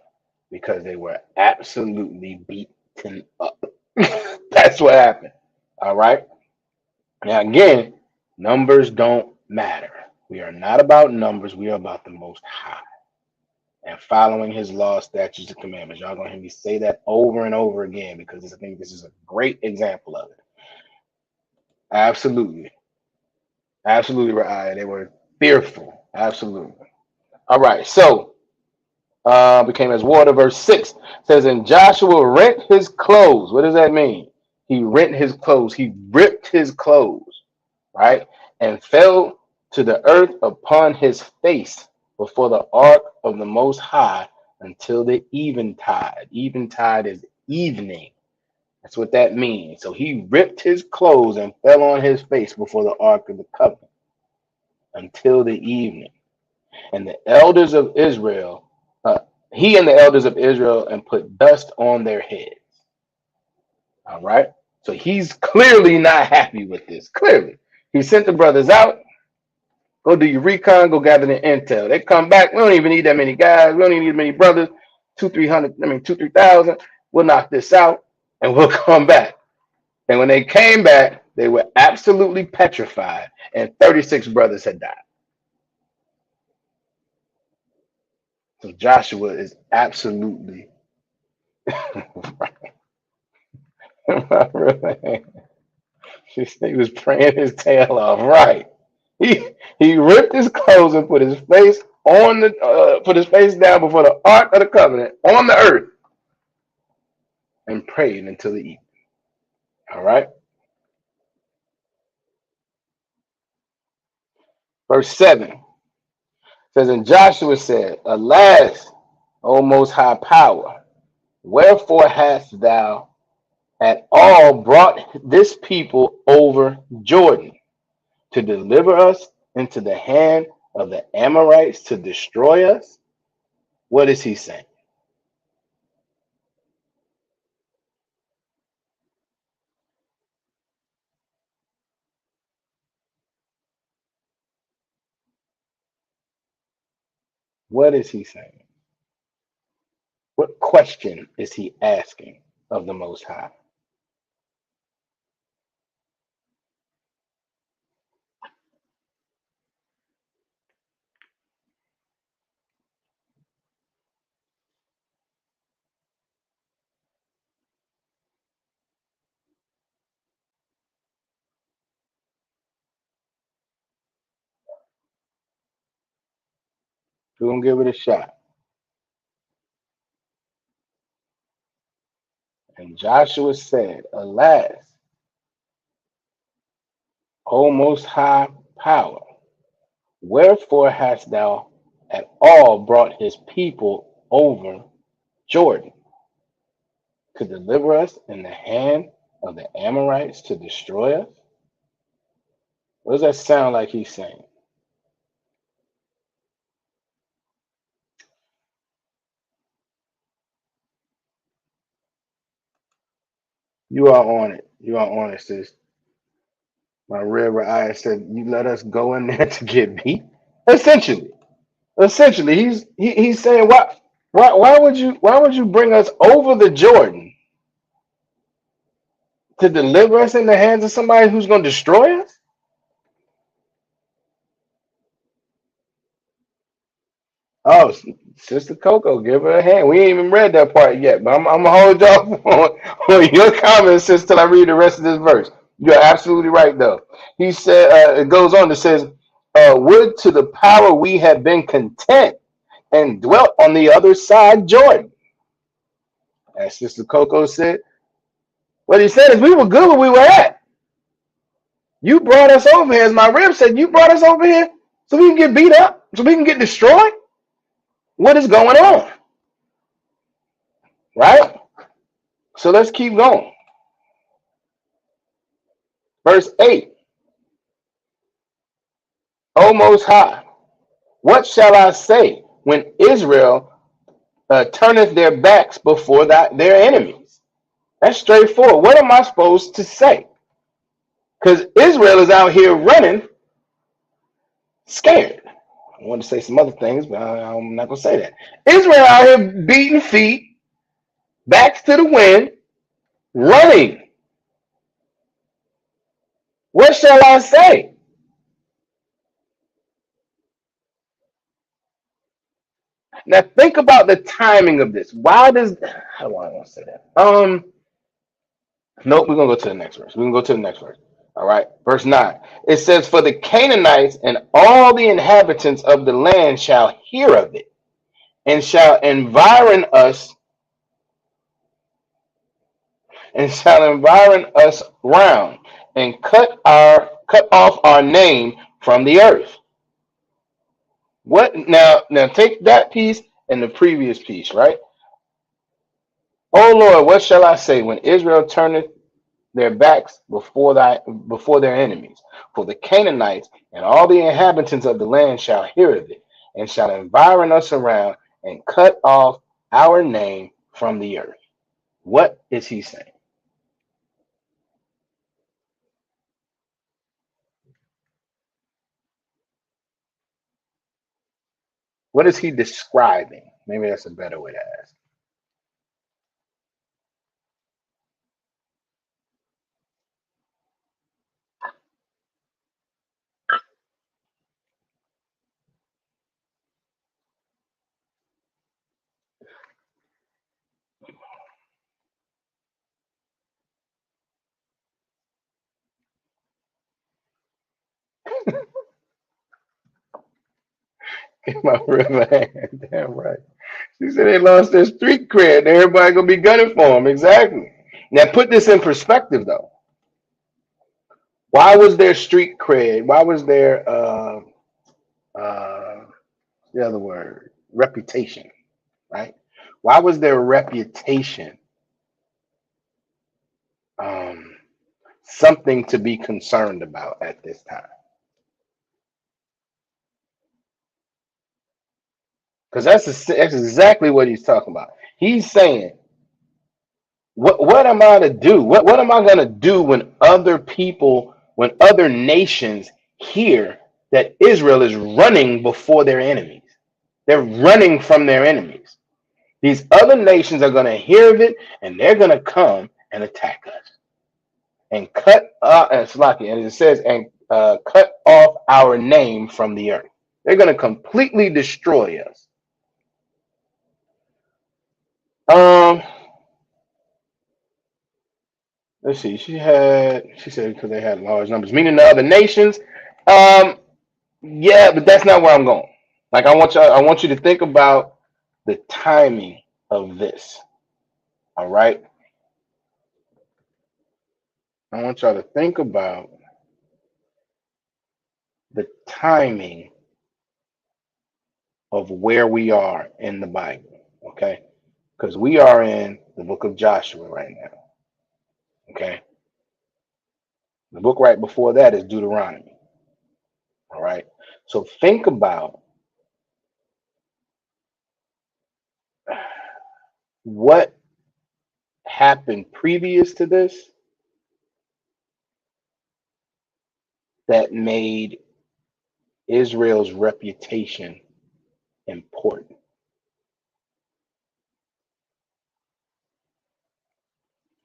because they were absolutely beaten up. That's what happened. All right. Now again, numbers don't matter. We are not about numbers. We are about the Most High and following His law, statutes, and commandments. Y'all gonna hear me say that over and over again because I think this is a great example of it. Absolutely. Absolutely right. They were fearful. Absolutely. All right. So became as water. Verse 6 says, and Joshua rent his clothes. What does that mean? He rent his clothes. He ripped his clothes, right? And fell to the earth upon his face before the ark of the Most High until the eventide. Eventide is evening. That's what that means. So he ripped his clothes and fell on his face before the ark of the covenant until the evening. And the elders of Israel, he and the elders of Israel, and put dust on their heads. All right. So he's clearly not happy with this. Clearly. He sent the brothers out. Go do your recon, go gather the intel. They come back. We don't even need that many guys. We don't even need many brothers. 3,000. We'll knock this out and we'll come back. And when they came back, they were absolutely petrified, and 36 brothers had died. So Joshua is absolutely he was praying his tail off. Right. He ripped his clothes and put his face down before the ark of the covenant on the earth and prayed until the evening. All right. Verse 7 says, and Joshua said, alas, O most high power, wherefore hast thou at all brought this people over Jordan to deliver us into the hand of the Amorites to destroy us? What is he saying? What is he saying? What question is he asking of the Most High? We're going to give it a shot. And Joshua said, alas, O Most High power, wherefore hast thou at all brought his people over Jordan to deliver us in the hand of the Amorites to destroy us? What does that sound like he's saying? You are on it. You are on it, sis. My river eye said, "You let us go in there to get beat." Essentially, he's saying, why would you bring us over the Jordan to deliver us in the hands of somebody who's going to destroy us? Oh, Sister Coco, give her a hand. We ain't even read that part yet, but I'm gonna hold y'all on your comments sis till I read the rest of this verse. You're absolutely right, though. He said, it goes on. It says, "Would to the power we had been content and dwelt on the other side Jordan." As Sister Coco said, what he said is, we were good where we were at. You brought us over here, as my rib said. You brought us over here so we can get beat up, so we can get destroyed. What is going on, right? So let's keep going. Verse 8, O Most High, what shall I say when Israel turneth their backs before their enemies? That's straightforward. What am I supposed to say? Because Israel is out here running scared. I want to say some other things, but I'm not going to say that. Israel out here beating feet, backs to the wind, running. What shall I say? Now think about the timing of this. Why does how do I want to say that? Nope, we're gonna go to the next verse. We're gonna go to the next verse. All right, verse 9. It says, "For the Canaanites and all the inhabitants of the land shall hear of it, and shall environ us, and shall environ us round, and cut off our name from the earth." What now take that piece and the previous piece, right? Oh Lord, what shall I say when Israel turneth their backs before their enemies? For the Canaanites and all the inhabitants of the land shall hear of it, and shall environ us around, and cut off our name from the earth. What is he saying? What is he describing? Maybe that's a better way to ask. Get my river hand. Damn right. She said they lost their street cred. Everybody gonna be gunning for them. Exactly. Now put this in perspective, though. Why was their street cred? Why was their uh, the other word reputation? Right? Why was their reputation um, something to be concerned about at this time? Because that's exactly what he's talking about. He's saying, what am I to do? What am I gonna do when other people, when other nations hear that Israel is running before their enemies? They're running from their enemies. These other nations are gonna hear of it, and they're gonna come and attack us and and it says, and cut off our name from the earth. They're gonna completely destroy us. Um, let's see. She said because they had large numbers, meaning the other nations. Um, yeah, but that's not where I'm going. Like I want you to think about the timing of this. All right, I want y'all to think about the timing of where we are in the Bible. Okay, because we are in the book of Joshua right now. Okay, the book right before that is Deuteronomy. All right, so think about what happened previous to this that made Israel's reputation important?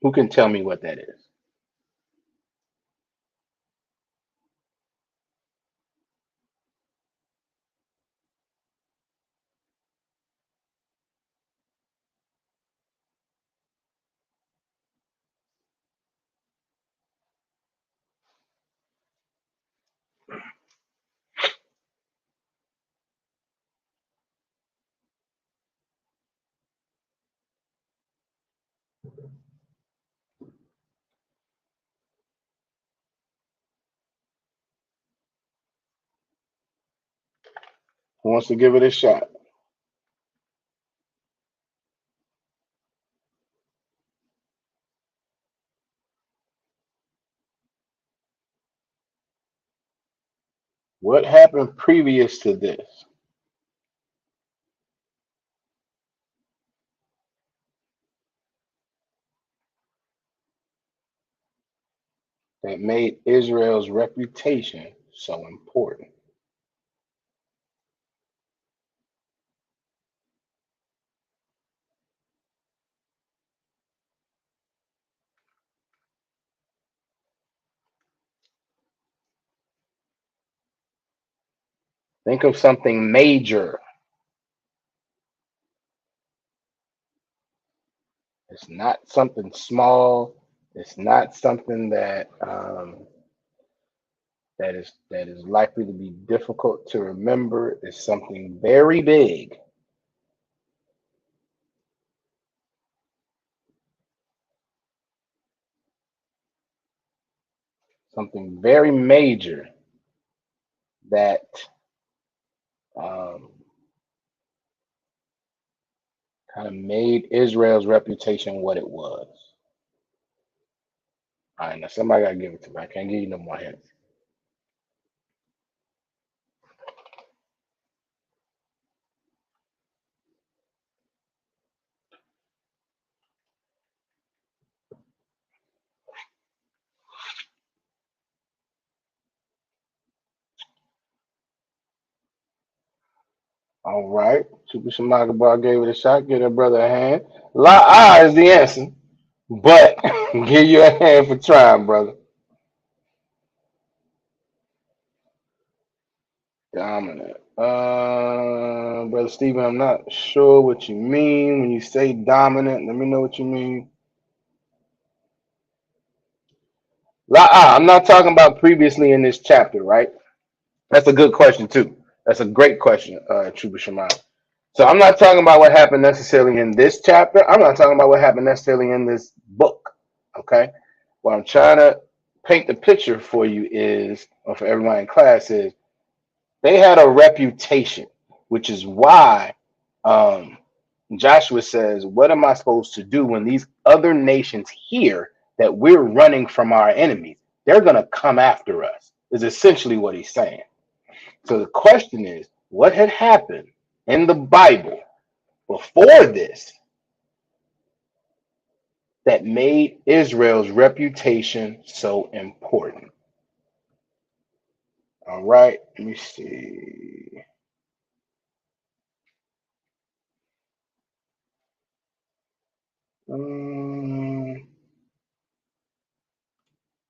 Who can tell me what that is? Who wants to give it a shot? What happened previous to this that made Israel's reputation so important? Think of something major. It's not something small. It's not something that is likely to be difficult to remember. It's something very big, something very major that um, kind of made Israel's reputation what it was. All right, now somebody gotta give it to me. I can't give you no more hints. All right, Super Shamaga Bar gave it a shot. Give that brother a hand. La ah is the answer, but give you a hand for trying, brother. Dominant. Brother Stephen, I'm not sure what you mean when you say dominant. Let me know what you mean. I'm not talking about previously in this chapter, right? That's a good question too. That's a great question, Trooper Shemai. So I'm not talking about what happened necessarily in this chapter. I'm not talking about what happened necessarily in this book. Okay. What I'm trying to paint the picture for you is, or for everyone in class, is they had a reputation, which is why um, Joshua says, what am I supposed to do when these other nations hear that we're running from our enemies? They're going to come after us, is essentially what he's saying. So the question is, what had happened in the Bible before this that made Israel's reputation so important? All right, let me see. Um,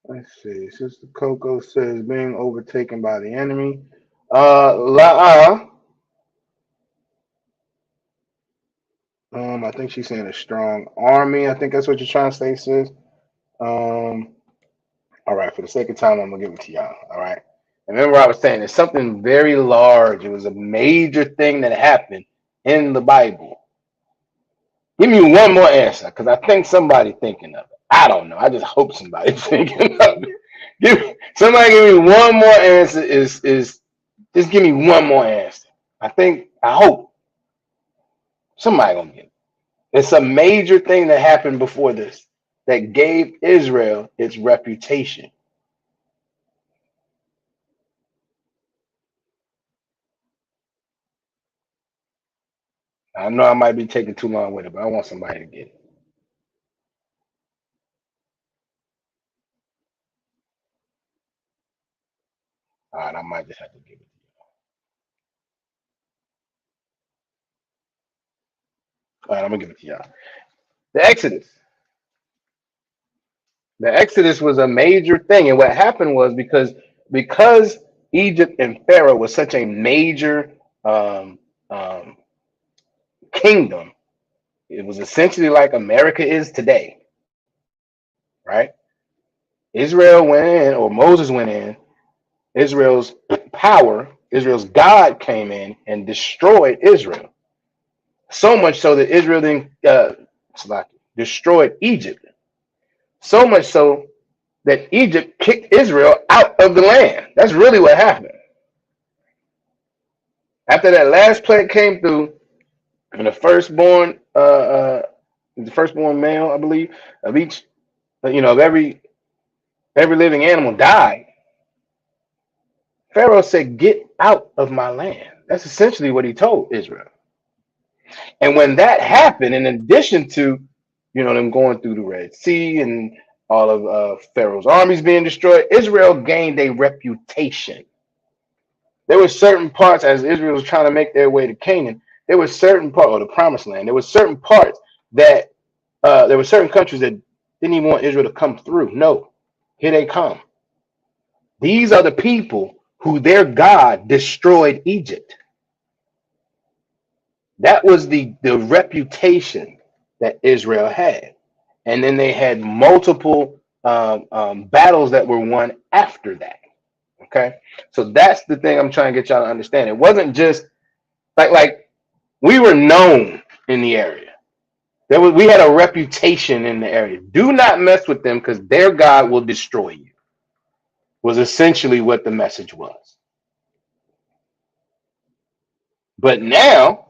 let's see. Sister Coco says being overtaken by the enemy. La I think she's saying a strong army. I think that's what you're trying to say, sis. Um, all right, for the sake of time, I'm gonna give it to y'all. All right. And remember, I was saying it's something very large. It was a major thing that happened in the Bible. Give me one more answer, because I think somebody thinking of it. I don't know. I just hope somebody's thinking of it. Somebody give me one more answer. Is just give me one more answer. I hope somebody gonna get it. It's a major thing that happened before this that gave Israel its reputation. I know I might be taking too long with it, but I want somebody to get it. All right, I might just have to give it. All right, I'm gonna give it to y'all. The Exodus. The Exodus was a major thing, and what happened was because Egypt and Pharaoh was such a major um, um, kingdom. It was essentially like America is today, right? Israel went in, or Moses went in. Israel's power, Israel's God came in and destroyed Israel. So much so that Israel then destroyed Egypt. So much so that Egypt kicked Israel out of the land. That's really what happened. After that last plague came through, and the firstborn male, I believe, of each, of every living animal died. Pharaoh said, "Get out of my land." That's essentially what he told Israel. And when that happened, in addition to, them going through the Red Sea and all of Pharaoh's armies being destroyed, Israel gained a reputation. There were certain parts as Israel was trying to make their way to Canaan. There were certain parts, or the Promised Land. There were certain parts that there were certain countries that didn't even want Israel to come through. No, here they come. These are the people who their God destroyed Egypt. That was the reputation that Israel had. And then they had multiple battles that were won after that. Okay. So that's the thing I'm trying to get y'all to understand. It wasn't just like we were known in the area. We had a reputation in the area. Do not mess with them because their God will destroy you, was essentially what the message was. But now,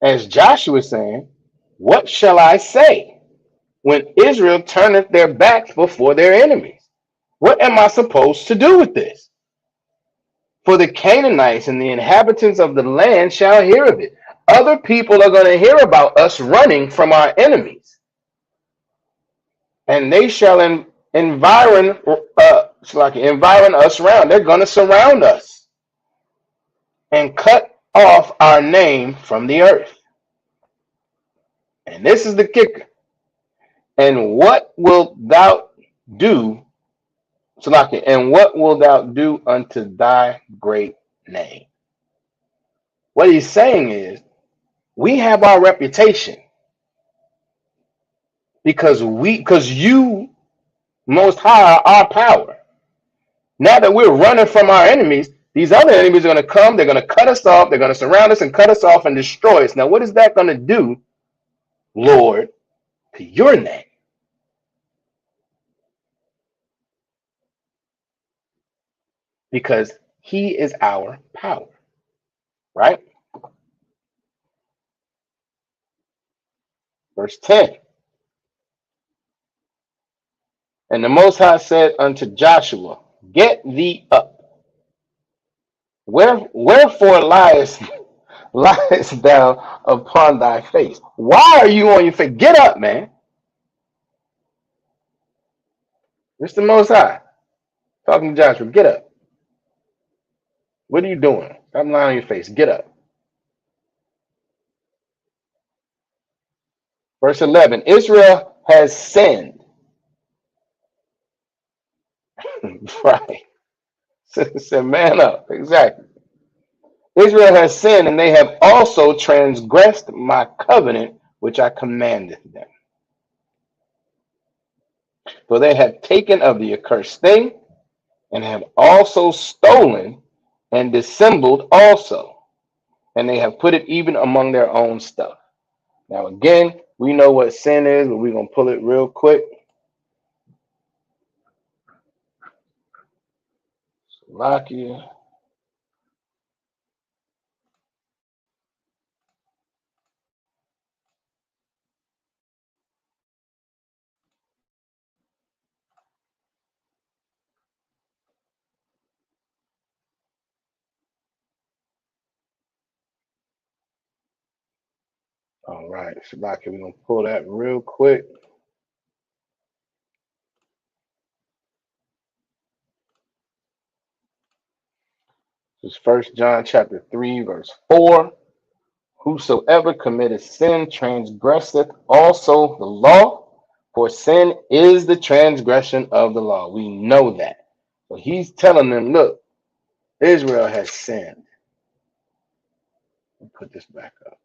as Joshua is saying, what shall I say when Israel turneth their backs before their enemies? What am I supposed to do with this? For the Canaanites and the inhabitants of the land shall hear of it. Other people are going to hear about us running from our enemies, and they shall environ us round. They're going to surround us and cut off our name from the earth. And this is the kicker. And what wilt thou do, Salaki, and what wilt thou do unto thy great name? What he's saying is, we have our reputation because you, Most High, are our power. Now that we're running from our enemies, these other enemies are going to come. They're going to cut us off. They're going to surround us and cut us off and destroy us. Now, what is that going to do, Lord, to your name? Because he is our power, right? Verse 10. And the Most High said unto Joshua, Get thee up. Wherefore liest thou upon thy face? Why are you on your face? Get up, man. It's the Most High talking to Joshua. Get up. What are you doing? Stop lying on your face. Get up. Verse 11. Israel has sinned. Right. Said, man up. Exactly. Israel has sinned, and they have also transgressed my covenant, which I commanded them. For they have taken of the accursed thing, and have also stolen and dissembled also, and they have put it even among their own stuff. Now, again, we know what sin is, but we're going to pull it real quick. Salakia. All right, Salakia, we're going to pull that real quick. This is 1 John chapter 3, verse 4. Whosoever committeth sin transgresseth also the law, for sin is the transgression of the law. We know that. So he's telling them, look, Israel has sinned. Let me put this back up.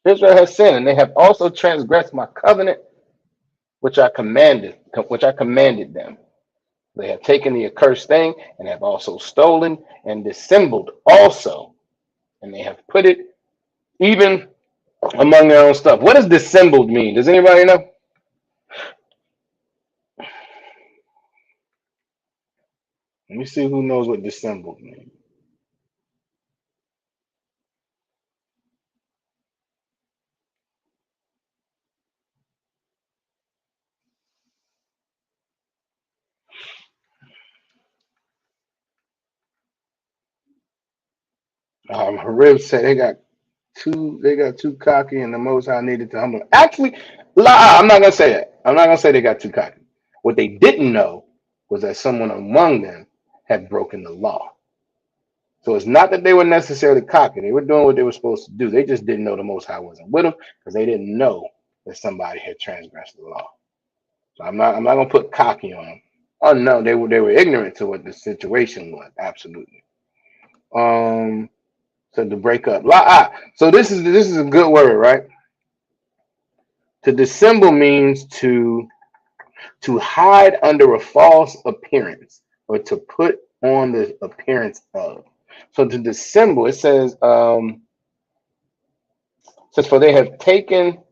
Israel has sinned, and they have also transgressed my covenant, which I commanded them. They have taken the accursed thing and have also stolen and dissembled also, and they have put it even among their own stuff. What does dissembled mean? Does anybody know? Let me see who knows what dissembled means. Harib said they got too cocky, and the Most High needed to humble. Actually, I'm not gonna say that. I'm not gonna say they got too cocky. What they didn't know was that someone among them had broken the law. So it's not that they were necessarily cocky. They were doing what they were supposed to do. They just didn't know the Most High wasn't with them because they didn't know that somebody had transgressed the law. So I'm not gonna put cocky on them. Oh no, they were ignorant to what the situation was. Absolutely. So to break up. So this is a good word, right? To dissemble means to hide under a false appearance or to put on the appearance of. So to dissemble, it says for they have taken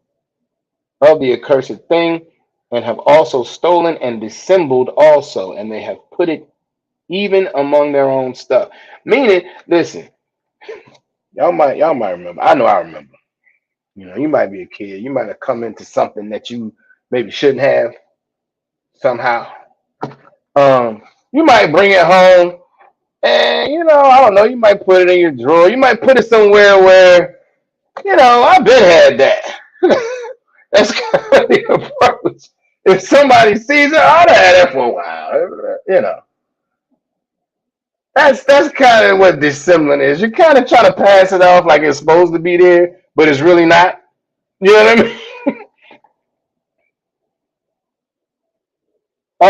of the accursed thing and have also stolen and dissembled also, and they have put it even among their own stuff. Meaning, listen, y'all might remember. I know I remember. You know, you might be a kid. You might have come into something that you maybe shouldn't have somehow. You might bring it home, and I don't know. You might put it in your drawer. You might put it somewhere where I've been had that. That's kind of the approach. If somebody sees it, I'd have had that for a while. That's kind of what dissembling is. You're kind of trying to pass it off like it's supposed to be there, but it's really not. You know what I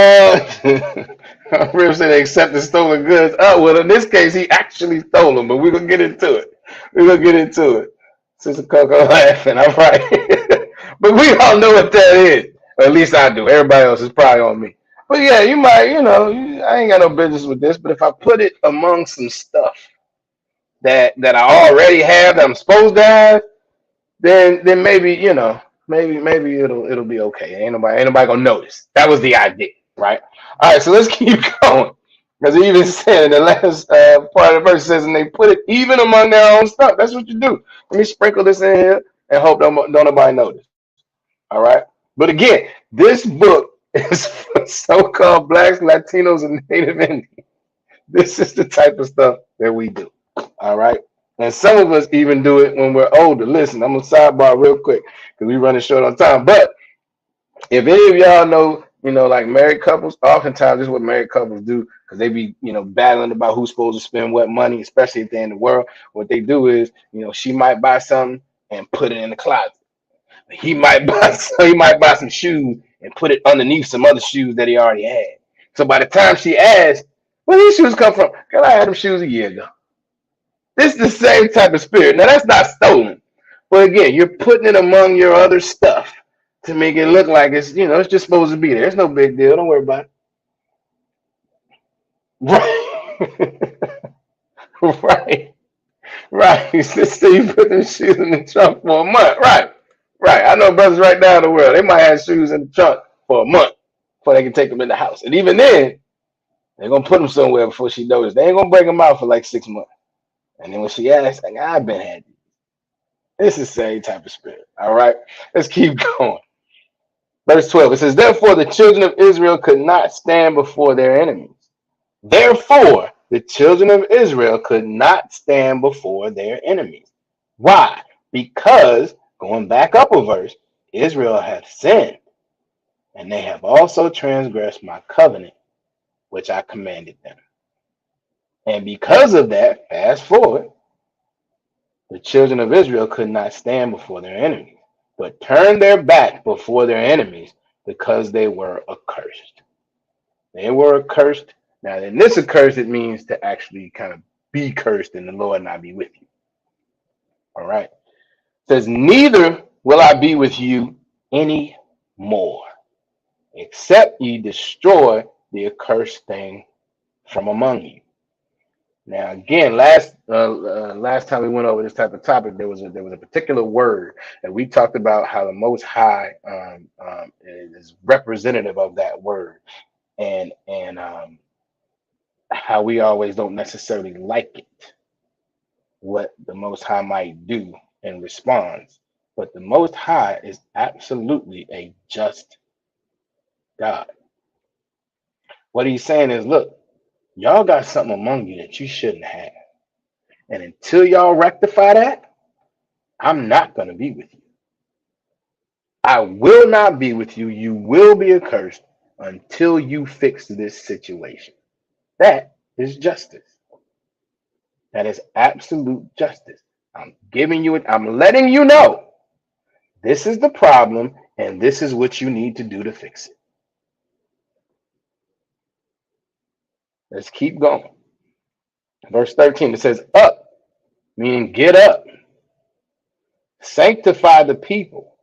mean? Rip said they accepted stolen goods. Oh, well, in this case, he actually stole them, but we're going to get into it. Sister Coco laughing. I'm right. But we all know what that is. Or at least I do. Everybody else is probably on me. But yeah, you might, I ain't got no business with this, but if I put it among some stuff that I already have that I'm supposed to have, then maybe, maybe it'll be okay. Ain't nobody gonna notice. That was the idea, right? All right, so let's keep going. Because he even said in the last part of the verse says, and they put it even among their own stuff. That's what you do. Let me sprinkle this in here and hope don't nobody notice. All right. But again, this book is for so-called blacks, Latinos, and Native Indians. This is the type of stuff that we do. All right. And some of us even do it when we're older. Listen, I'm gonna sidebar real quick because we running short on time. But if any of y'all know, like married couples, oftentimes this is what married couples do because they be, battling about who's supposed to spend what money, especially if they're in the world. What they do is, she might buy something and put it in the closet. He might buy some shoes and put it underneath some other shoes that he already had. So by the time she asks, where these shoes come from? Girl, I had them shoes a year ago. This is the same type of spirit. Now that's not stolen, but again, you're putting it among your other stuff to make it look like it's it's just supposed to be there. It's no big deal. Don't worry about it. Right, right. So you put them shoes in the trunk for a month. Right. I know brothers right now in the world. They might have shoes in the trunk for a month before they can take them in the house, and even then, they're gonna put them somewhere before she notices. They ain't gonna break them out for like 6 months. And then when she asks, like, I've been had these. It's the same type of spirit. All right. Let's keep going. Verse 12. It says, therefore the children of Israel could not stand before their enemies. Therefore, the children of Israel could not stand before their enemies. Why? Because Going back up a verse, Israel hath sinned, and they have also transgressed my covenant, which I commanded them. And because of that, fast forward, the children of Israel could not stand before their enemies, but turned their back before their enemies because they were accursed. They were accursed. Now, in this accursed, it means to actually kind of be cursed and the Lord not be with you. All right. It says, neither will I be with you any more, except ye destroy the accursed thing from among you. Now, again, last time we went over this type of topic, there was a particular word that we talked about how the Most High is representative of that word, and how we always don't necessarily like it, what the Most High might do in response. But the Most High is absolutely a just God. What he's saying is, look, y'all got something among you that you shouldn't have. And until y'all rectify that, I'm not going to be with you. I will not be with you. You will be accursed until you fix this situation. That is justice. That is absolute justice. I'm giving you it. I'm letting you know this is the problem and this is what you need to do to fix it. Let's keep going. Verse 13, it says, up, meaning get up, sanctify the people,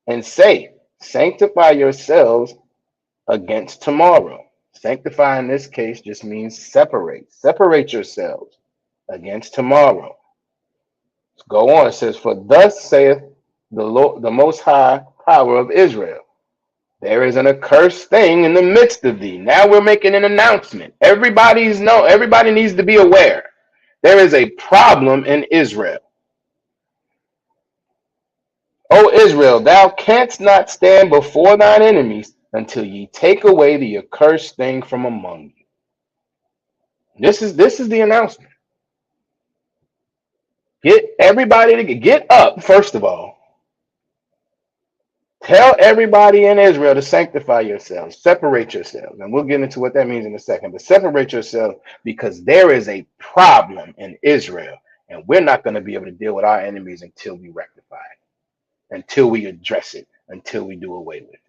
and say, sanctify yourselves against tomorrow. Sanctify in this case just means separate. Separate yourselves against tomorrow. Let's go on. It says, for thus saith the Lord, the Most High power of Israel. There is an accursed thing in the midst of thee. Now we're making an announcement. Everybody needs to be aware. There is a problem in Israel. O Israel, thou canst not stand before thine enemies until ye take away the accursed thing from among you. This is the announcement. Get everybody to get up, first of all. Tell everybody in Israel to sanctify yourselves, separate yourselves. And we'll get into what that means in a second. But separate yourselves because there is a problem in Israel. And we're not going to be able to deal with our enemies until we rectify it, until we address it, until we do away with it.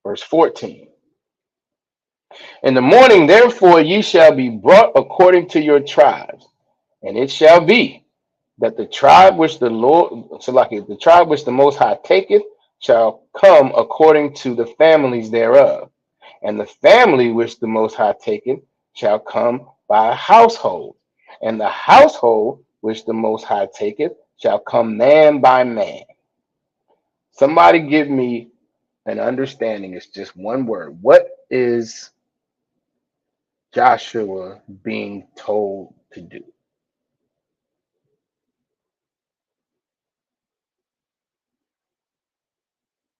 Verse 14. In the morning, therefore, ye shall be brought according to your tribes. And it shall be that the tribe which the Lord, so like the tribe which the Most High taketh, shall come according to the families thereof. And the family which the Most High taketh shall come by a household. And the household which the Most High taketh shall come man by man. Somebody give me an understanding. It's just one word. What is Joshua being told to do?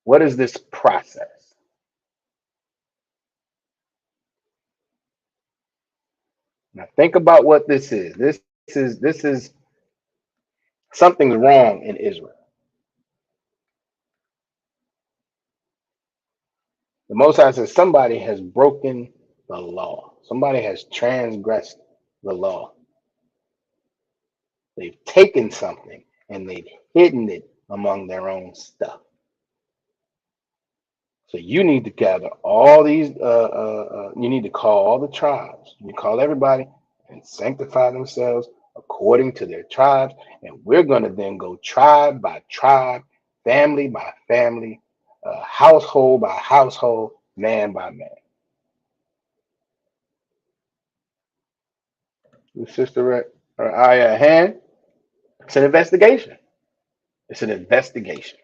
What is this process? Now think about what this is. This is something's wrong in Israel. The Most High says somebody has broken the law. Somebody has transgressed the law. They've taken something and they've hidden it among their own stuff. So you need to gather all these. You need to call all the tribes. You call everybody and sanctify themselves according to their tribes. And we're going to then go tribe by tribe, family by family, household by household, man by man. Your sister or Aya hand. It's an investigation. It's an investigation.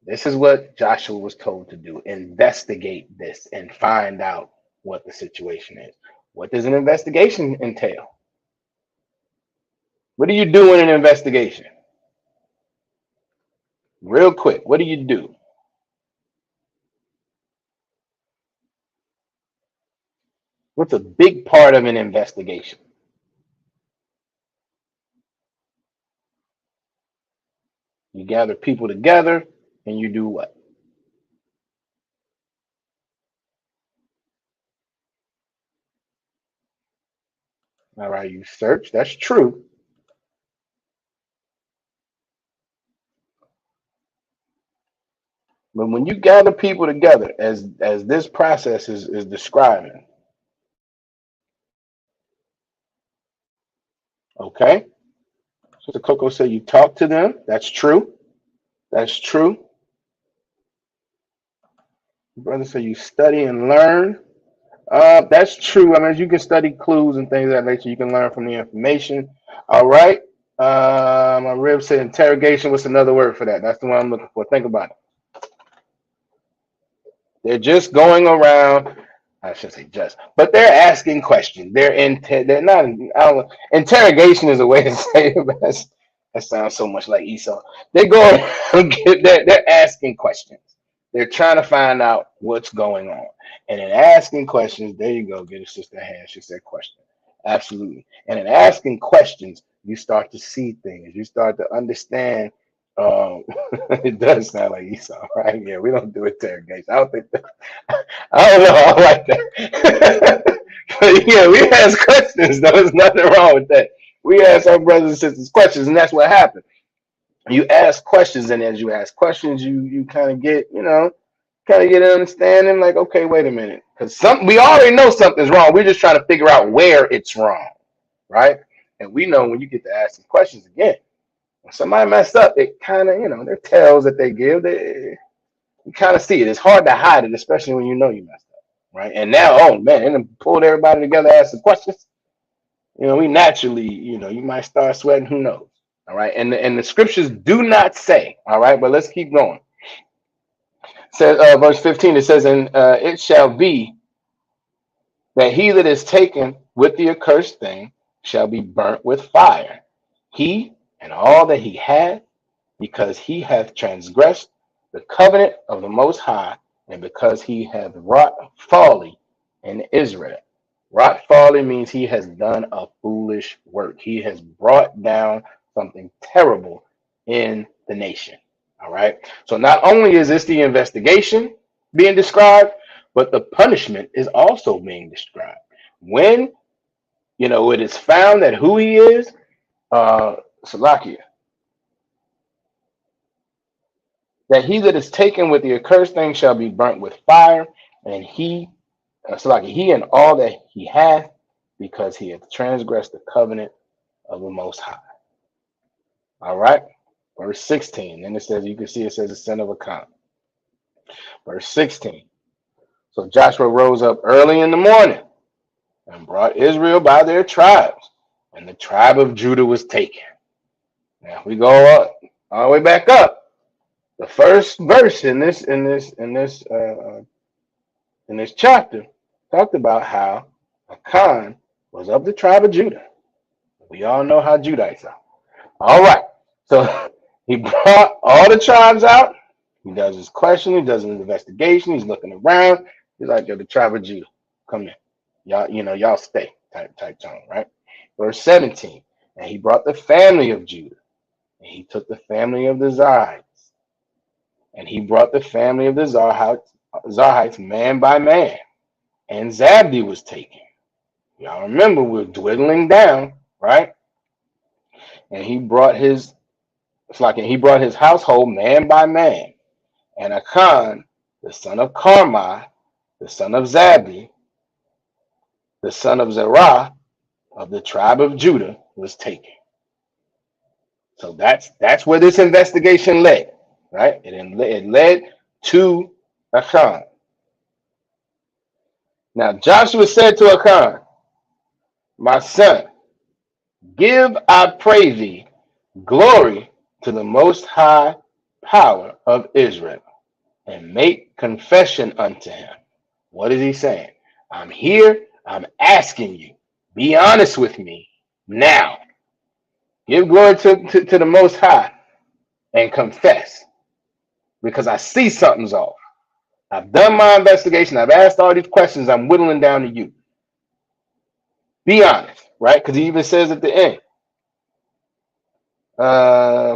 This is what Joshua was told to do. Investigate this and find out what the situation is. What does an investigation entail? What do you do in an investigation? Real quick, what do you do? What's a big part of an investigation? gather people together and you do what? All right, you search. That's true. But when you gather people together, as this process is describing, okay? So the Coco said you talk to them. That's true. That's true. Brother said you study and learn. That's true. I mean, you can study clues and things of that nature. You can learn from the information. All right. My rib said interrogation. What's another word for that? That's the one I'm looking for. Think about it. They're just going around. I should say just, but they're asking questions. They're not. I don't. Interrogation is a way to say it, but that sounds so much like Esau. They go. They're asking questions. They're trying to find out what's going on, and in asking questions, there you go. Get a sister hand. She said question. Absolutely. And in asking questions, you start to see things. You start to understand. Um, it does sound like Esau, right? Yeah, we don't do interrogation. I don't think that, I don't know. I like that. But yeah, we ask questions. There's nothing wrong with that. We ask our brothers and sisters questions, and that's what happened. You ask questions, and as you ask questions, you kind of get, kind of get an understanding. Like, okay, wait a minute, because we already know something's wrong. We're just trying to figure out where it's wrong, right? And we know when you get to asking questions again, when somebody messed up, it kind of, their tells that they give. You kind of see it. It's hard to hide it, especially when you know you messed up, right? And now, oh man, and then pulled everybody together, asking questions. We naturally, you might start sweating. Who knows? All right. And the scriptures do not say. All right, but let's keep going. It says verse 15. It says, and it shall be that he that is taken with the accursed thing shall be burnt with fire, he and all that he had, because he hath transgressed the covenant of the Most High, and because he hath wrought folly in Israel. Wrought folly means he has done a foolish work. He has brought down something terrible in the nation. All right. So not only is this the investigation being described, but the punishment is also being described. When it is found that who he is, Salakia, that he that is taken with the accursed thing shall be burnt with fire, and he and all that he hath, because he hath transgressed the covenant of the Most High. All right. Verse 16. Then it says, you can see it says the son of Achan. Verse 16. So Joshua rose up early in the morning and brought Israel by their tribes, and the tribe of Judah was taken. Now if we go up, all the way back up. The first verse in this chapter talked about how Achan was of the tribe of Judah. We all know how Judites are. All right. So he brought all the tribes out. He does his questioning. He does his investigation. He's looking around. He's like, yo, the tribe of Judah, come in. Y'all stay. Type tone, right? Verse 17. And he brought the family of Judah. And he took the family of the Zarhites. And he brought the family of the Zarhites man by man. And Zabdi was taken. Y'all remember, we're dwindling down, right? And he brought his household man by man. And Achan, the son of Carmi, the son of Zabdi, the son of Zerah, of the tribe of Judah, was taken. So that's where this investigation led, right? It led to Achan. Now Joshua said to Achan, my son, give, I pray thee, glory to the most high power of Israel, and make confession unto him. What is he saying? I'm here. I'm asking you. Be honest with me now. Give glory to the Most High and confess, because I see something's off. I've done my investigation. I've asked all these questions. I'm whittling down to you. Be honest, right? Because he even says at the end,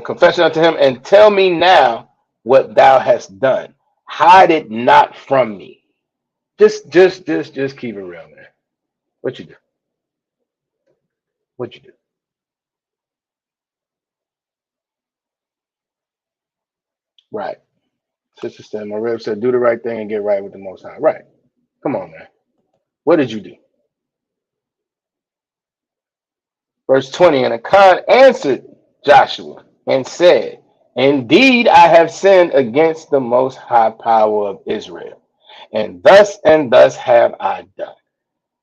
confession unto him, and tell me now what thou hast done. Hide it not from me. Just keep it real, man. What you do? What you do? Right. Sister said, my rib said, do the right thing and get right with the Most High. Right. Come on, man. What did you do? Verse 20, and Achan answered Joshua and said, indeed, I have sinned against the most high power of Israel, and thus have I done.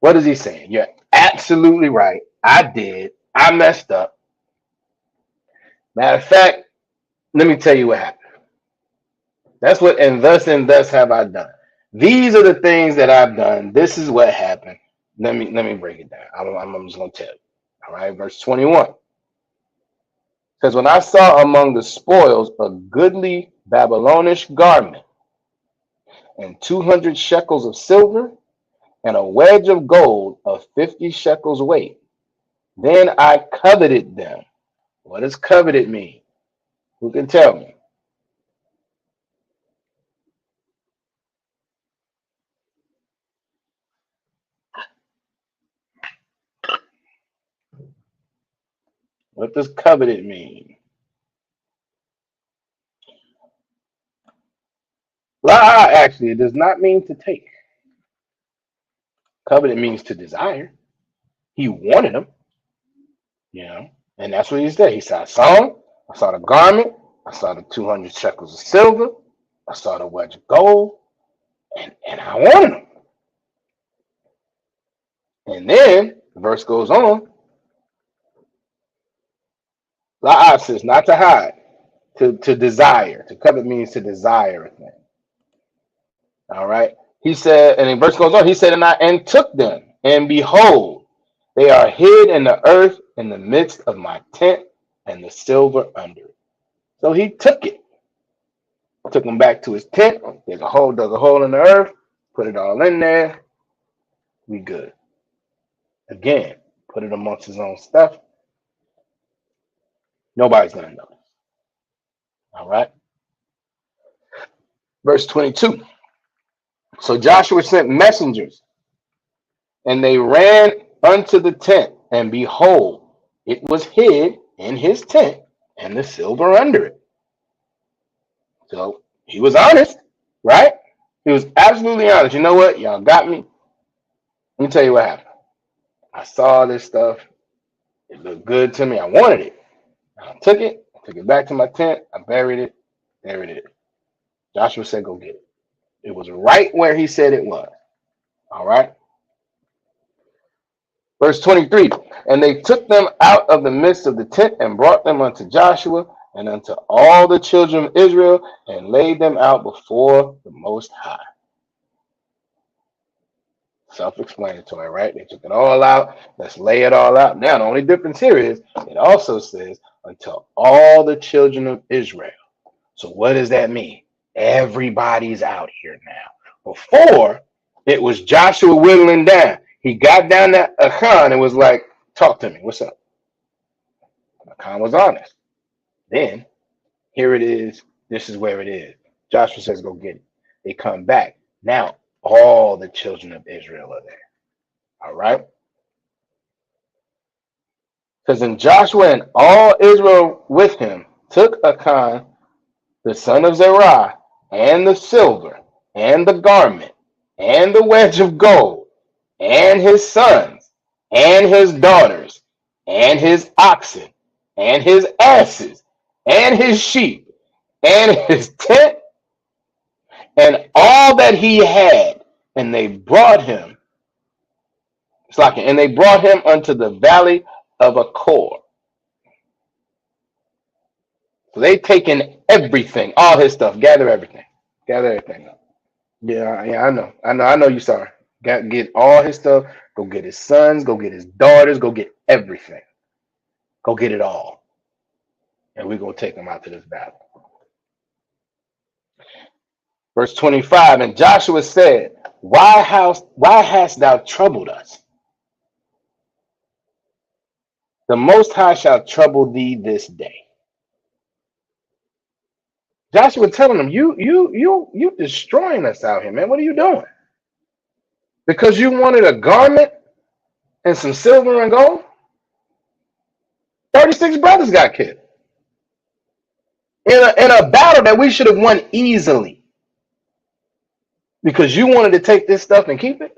What is he saying? You're absolutely right. I did. I messed up. Matter of fact, let me tell you what happened. That's what, and thus have I done. These are the things that I've done. This is what happened. Let me break it down. I'm just going to tell you. All right, verse 21. Because when I saw among the spoils a goodly Babylonish garment, and 200 shekels of silver, and a wedge of gold of 50 shekels weight, then I coveted them. What does coveted mean? Who can tell me? What does coveted mean? Actually, it does not mean to take. Coveted means to desire. He wanted them, you know, and that's what he said. He said, I saw them. I saw the garment. I saw the 200 shekels of silver. I saw the wedge of gold, and I wanted them. And then the verse goes on. La'ab says, not to hide, to desire. To covet means to desire a thing. All right. He said, and the verse goes on, he said, and took them, and behold, they are hid in the earth in the midst of my tent, and the silver under it. So he took it, took them back to his tent, dug a hole in the earth, put it all in there. We good. Again, put it amongst his own stuff. Nobody's going to know. All right. Verse 22. So Joshua sent messengers, and they ran unto the tent, and behold, it was hid in his tent, and the silver under it. So he was honest, right? He was absolutely honest. You know what? Y'all got me. Let me tell you what happened. I saw this stuff. It looked good to me. I wanted it. I took it back to my tent. I buried it. There it is. Joshua said, go get it. It was right where he said it was. All right. Verse 23. And they took them out of the midst of the tent and brought them unto Joshua and unto all the children of Israel and laid them out before the Most High. Self-explanatory, right? They took it all out. Let's lay it all out. Now, the only difference here is it also says until all the children of Israel. So what does that mean? Everybody's out here now. Before, it was Joshua whittling down. He got down to Achan and was like, talk to me. What's up? Achan was honest. Then, here it is. This is where it is. Joshua says, go get it. They come back. Now, all the children of Israel are there. All right? Because in Joshua and all Israel with him took Achan, the son of Zerah, and the silver, and the garment, and the wedge of gold, and his sons, and his daughters, and his oxen, and his asses, and his sheep, and his tent, and all that he had, and they brought him. And they brought him unto the valley of Achor. So they taken everything, all his stuff, gather everything up. Yeah, I know you sorry. Get all his stuff, go get his sons, go get his daughters, go get everything. Go get it all. And we're gonna take him out to this battle. Verse 25, and Joshua said, why hast thou troubled us? The Most High shall trouble thee this day. Joshua telling them, you destroying us out here, man. What are you doing? Because you wanted a garment and some silver and gold? 36 brothers got killed in a battle that we should have won easily. Because you wanted to take this stuff and keep it?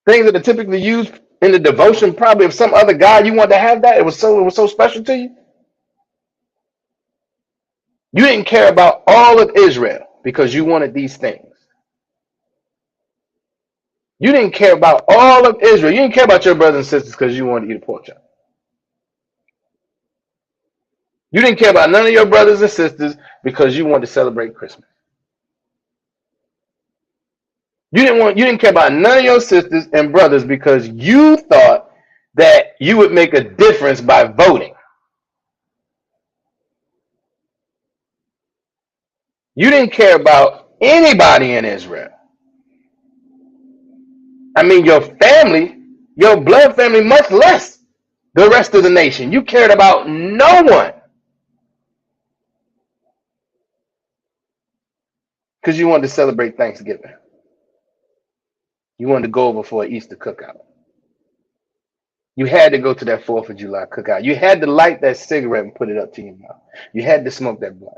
Things that are typically used in the devotion, probably of some other God, you wanted to have that. It was so special to you. You didn't care about all of Israel because you wanted these things. You didn't care about all of Israel. You didn't care about your brothers and sisters because you wanted to eat a pork chop. You didn't care about none of your brothers and sisters because you wanted to celebrate Christmas. You didn't care about none of your sisters and brothers because you thought that you would make a difference by voting. You didn't care about anybody in Israel. I mean, your family, your blood family, much less the rest of the nation. You cared about no one because you wanted to celebrate Thanksgiving. You wanted to go over for an Easter cookout. You had to go to that 4th of July cookout. You had to light that cigarette and put it up to your mouth. You had to smoke that blunt.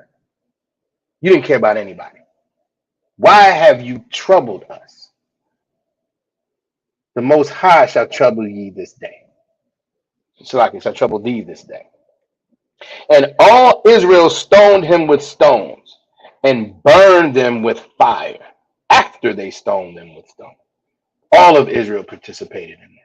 You didn't care about anybody. Why have you troubled us? The Most High shall trouble ye this day. Salaki shall trouble thee this day. And all Israel stoned him with stones and burned them with fire after they stoned them with stones. All of Israel participated in this.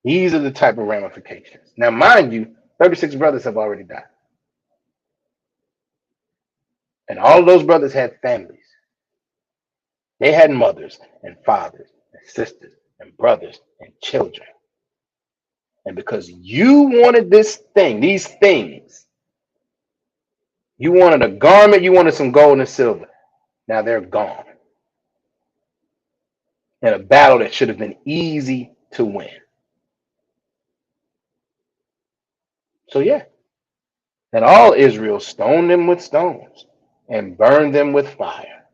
These are the type of ramifications. Now, mind you, 36 brothers have already died. And all of those brothers had families. They had mothers and fathers and sisters and brothers and children. And because you wanted this thing, these things, you wanted a garment, you wanted some gold and silver. Now they're gone. In a battle that should have been easy to win. So yeah. And all Israel stoned them with stones and burned them with fire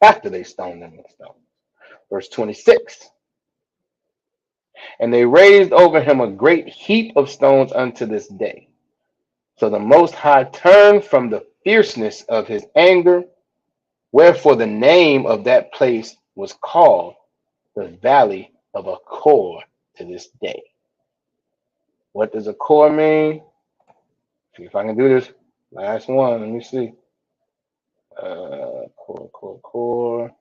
after they stoned them with stones. Verse 26. And they raised over him a great heap of stones unto this day. So the Most High turned from the fierceness of his anger, wherefore the name of that place was called the Valley of Achor to this day. What does Achor mean? See if I can do this. Last one. Let me see. Core.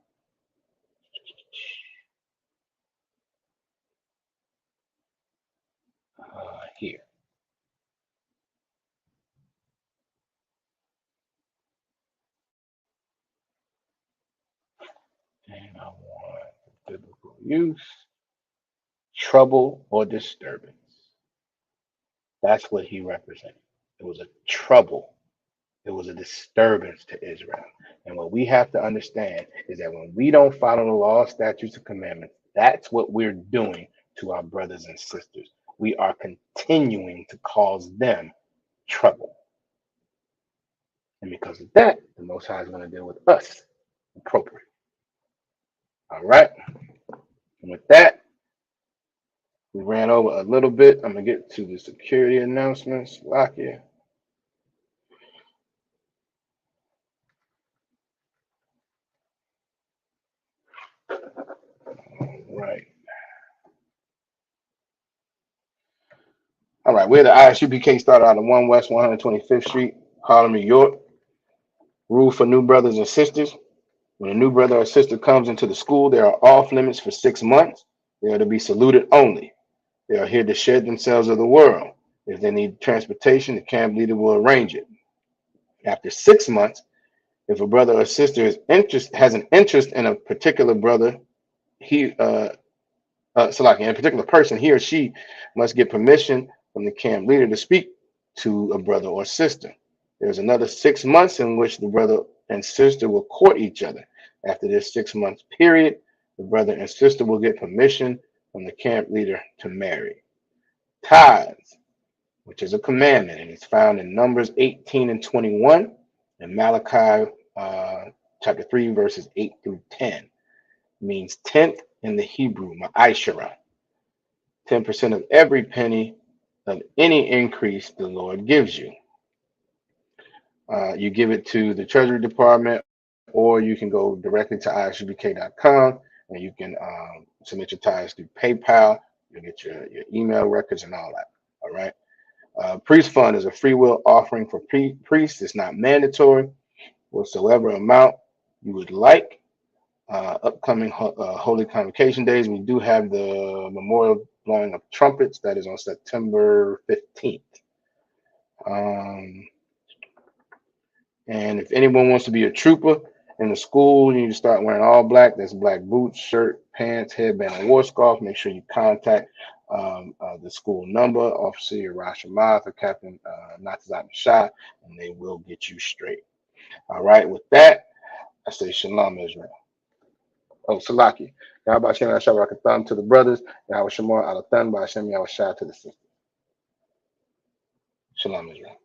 Here. And I want biblical use. Trouble or disturbance. That's what he represented. It was a trouble. It was a disturbance to Israel. And what we have to understand is that when we don't follow the law, statutes, and commandments, that's what we're doing to our brothers and sisters. We are continuing to cause them trouble. And because of that, the Most High is going to deal with us appropriately. All right. And with that, we ran over a little bit. I'm going to get to the security announcements. Lock here. Right. All right. Where the ISUPK started out on 1 West 125th Street, Harlem, New York. Rule for new brothers and sisters. When a new brother or sister comes into the school, they are off limits for 6 months. They are to be saluted only. They are here to shed themselves of the world. If they need transportation, the camp leader will arrange it. After 6 months, if a brother or sister has an interest in a particular brother, in a particular person, he or she must get permission from the camp leader to speak to a brother or sister. There's another 6 months in which the brother and sister will court each other. After this 6 month period, the brother and sister will get permission from the camp leader to marry. Tithes, which is a commandment, and it's found in Numbers 18 and 21 and Malachi chapter 3, verses 8 through 10. Means tenth in the Hebrew, ma'ashara. 10% of every penny of any increase the Lord gives you. You give it to the Treasury Department, or you can go directly to isgbk.com and you can submit your tithes through PayPal. You'll get your email records and all that. All right. Priest fund is a free will offering for priests. It's not mandatory. Whatsoever amount you would like. Upcoming Holy Convocation days, we do have the memorial blowing of trumpets. That is on September 15th. And if anyone wants to be a trooper in the school, you need to start wearing all black. That's black boots, shirt, pants, headband, and war scarf. Make sure you contact the school number, Officer Yarash Amath or Captain Natazat Shah, and they will get you straight. All right, with that, I say Shalom, Israel. Oh, Salaki. Yahweh Hashem Yahweh Rakathan to the brothers. Yahweh Shemar Alathan by Hashem Yahweh Shah to the sisters. Shalom, Israel.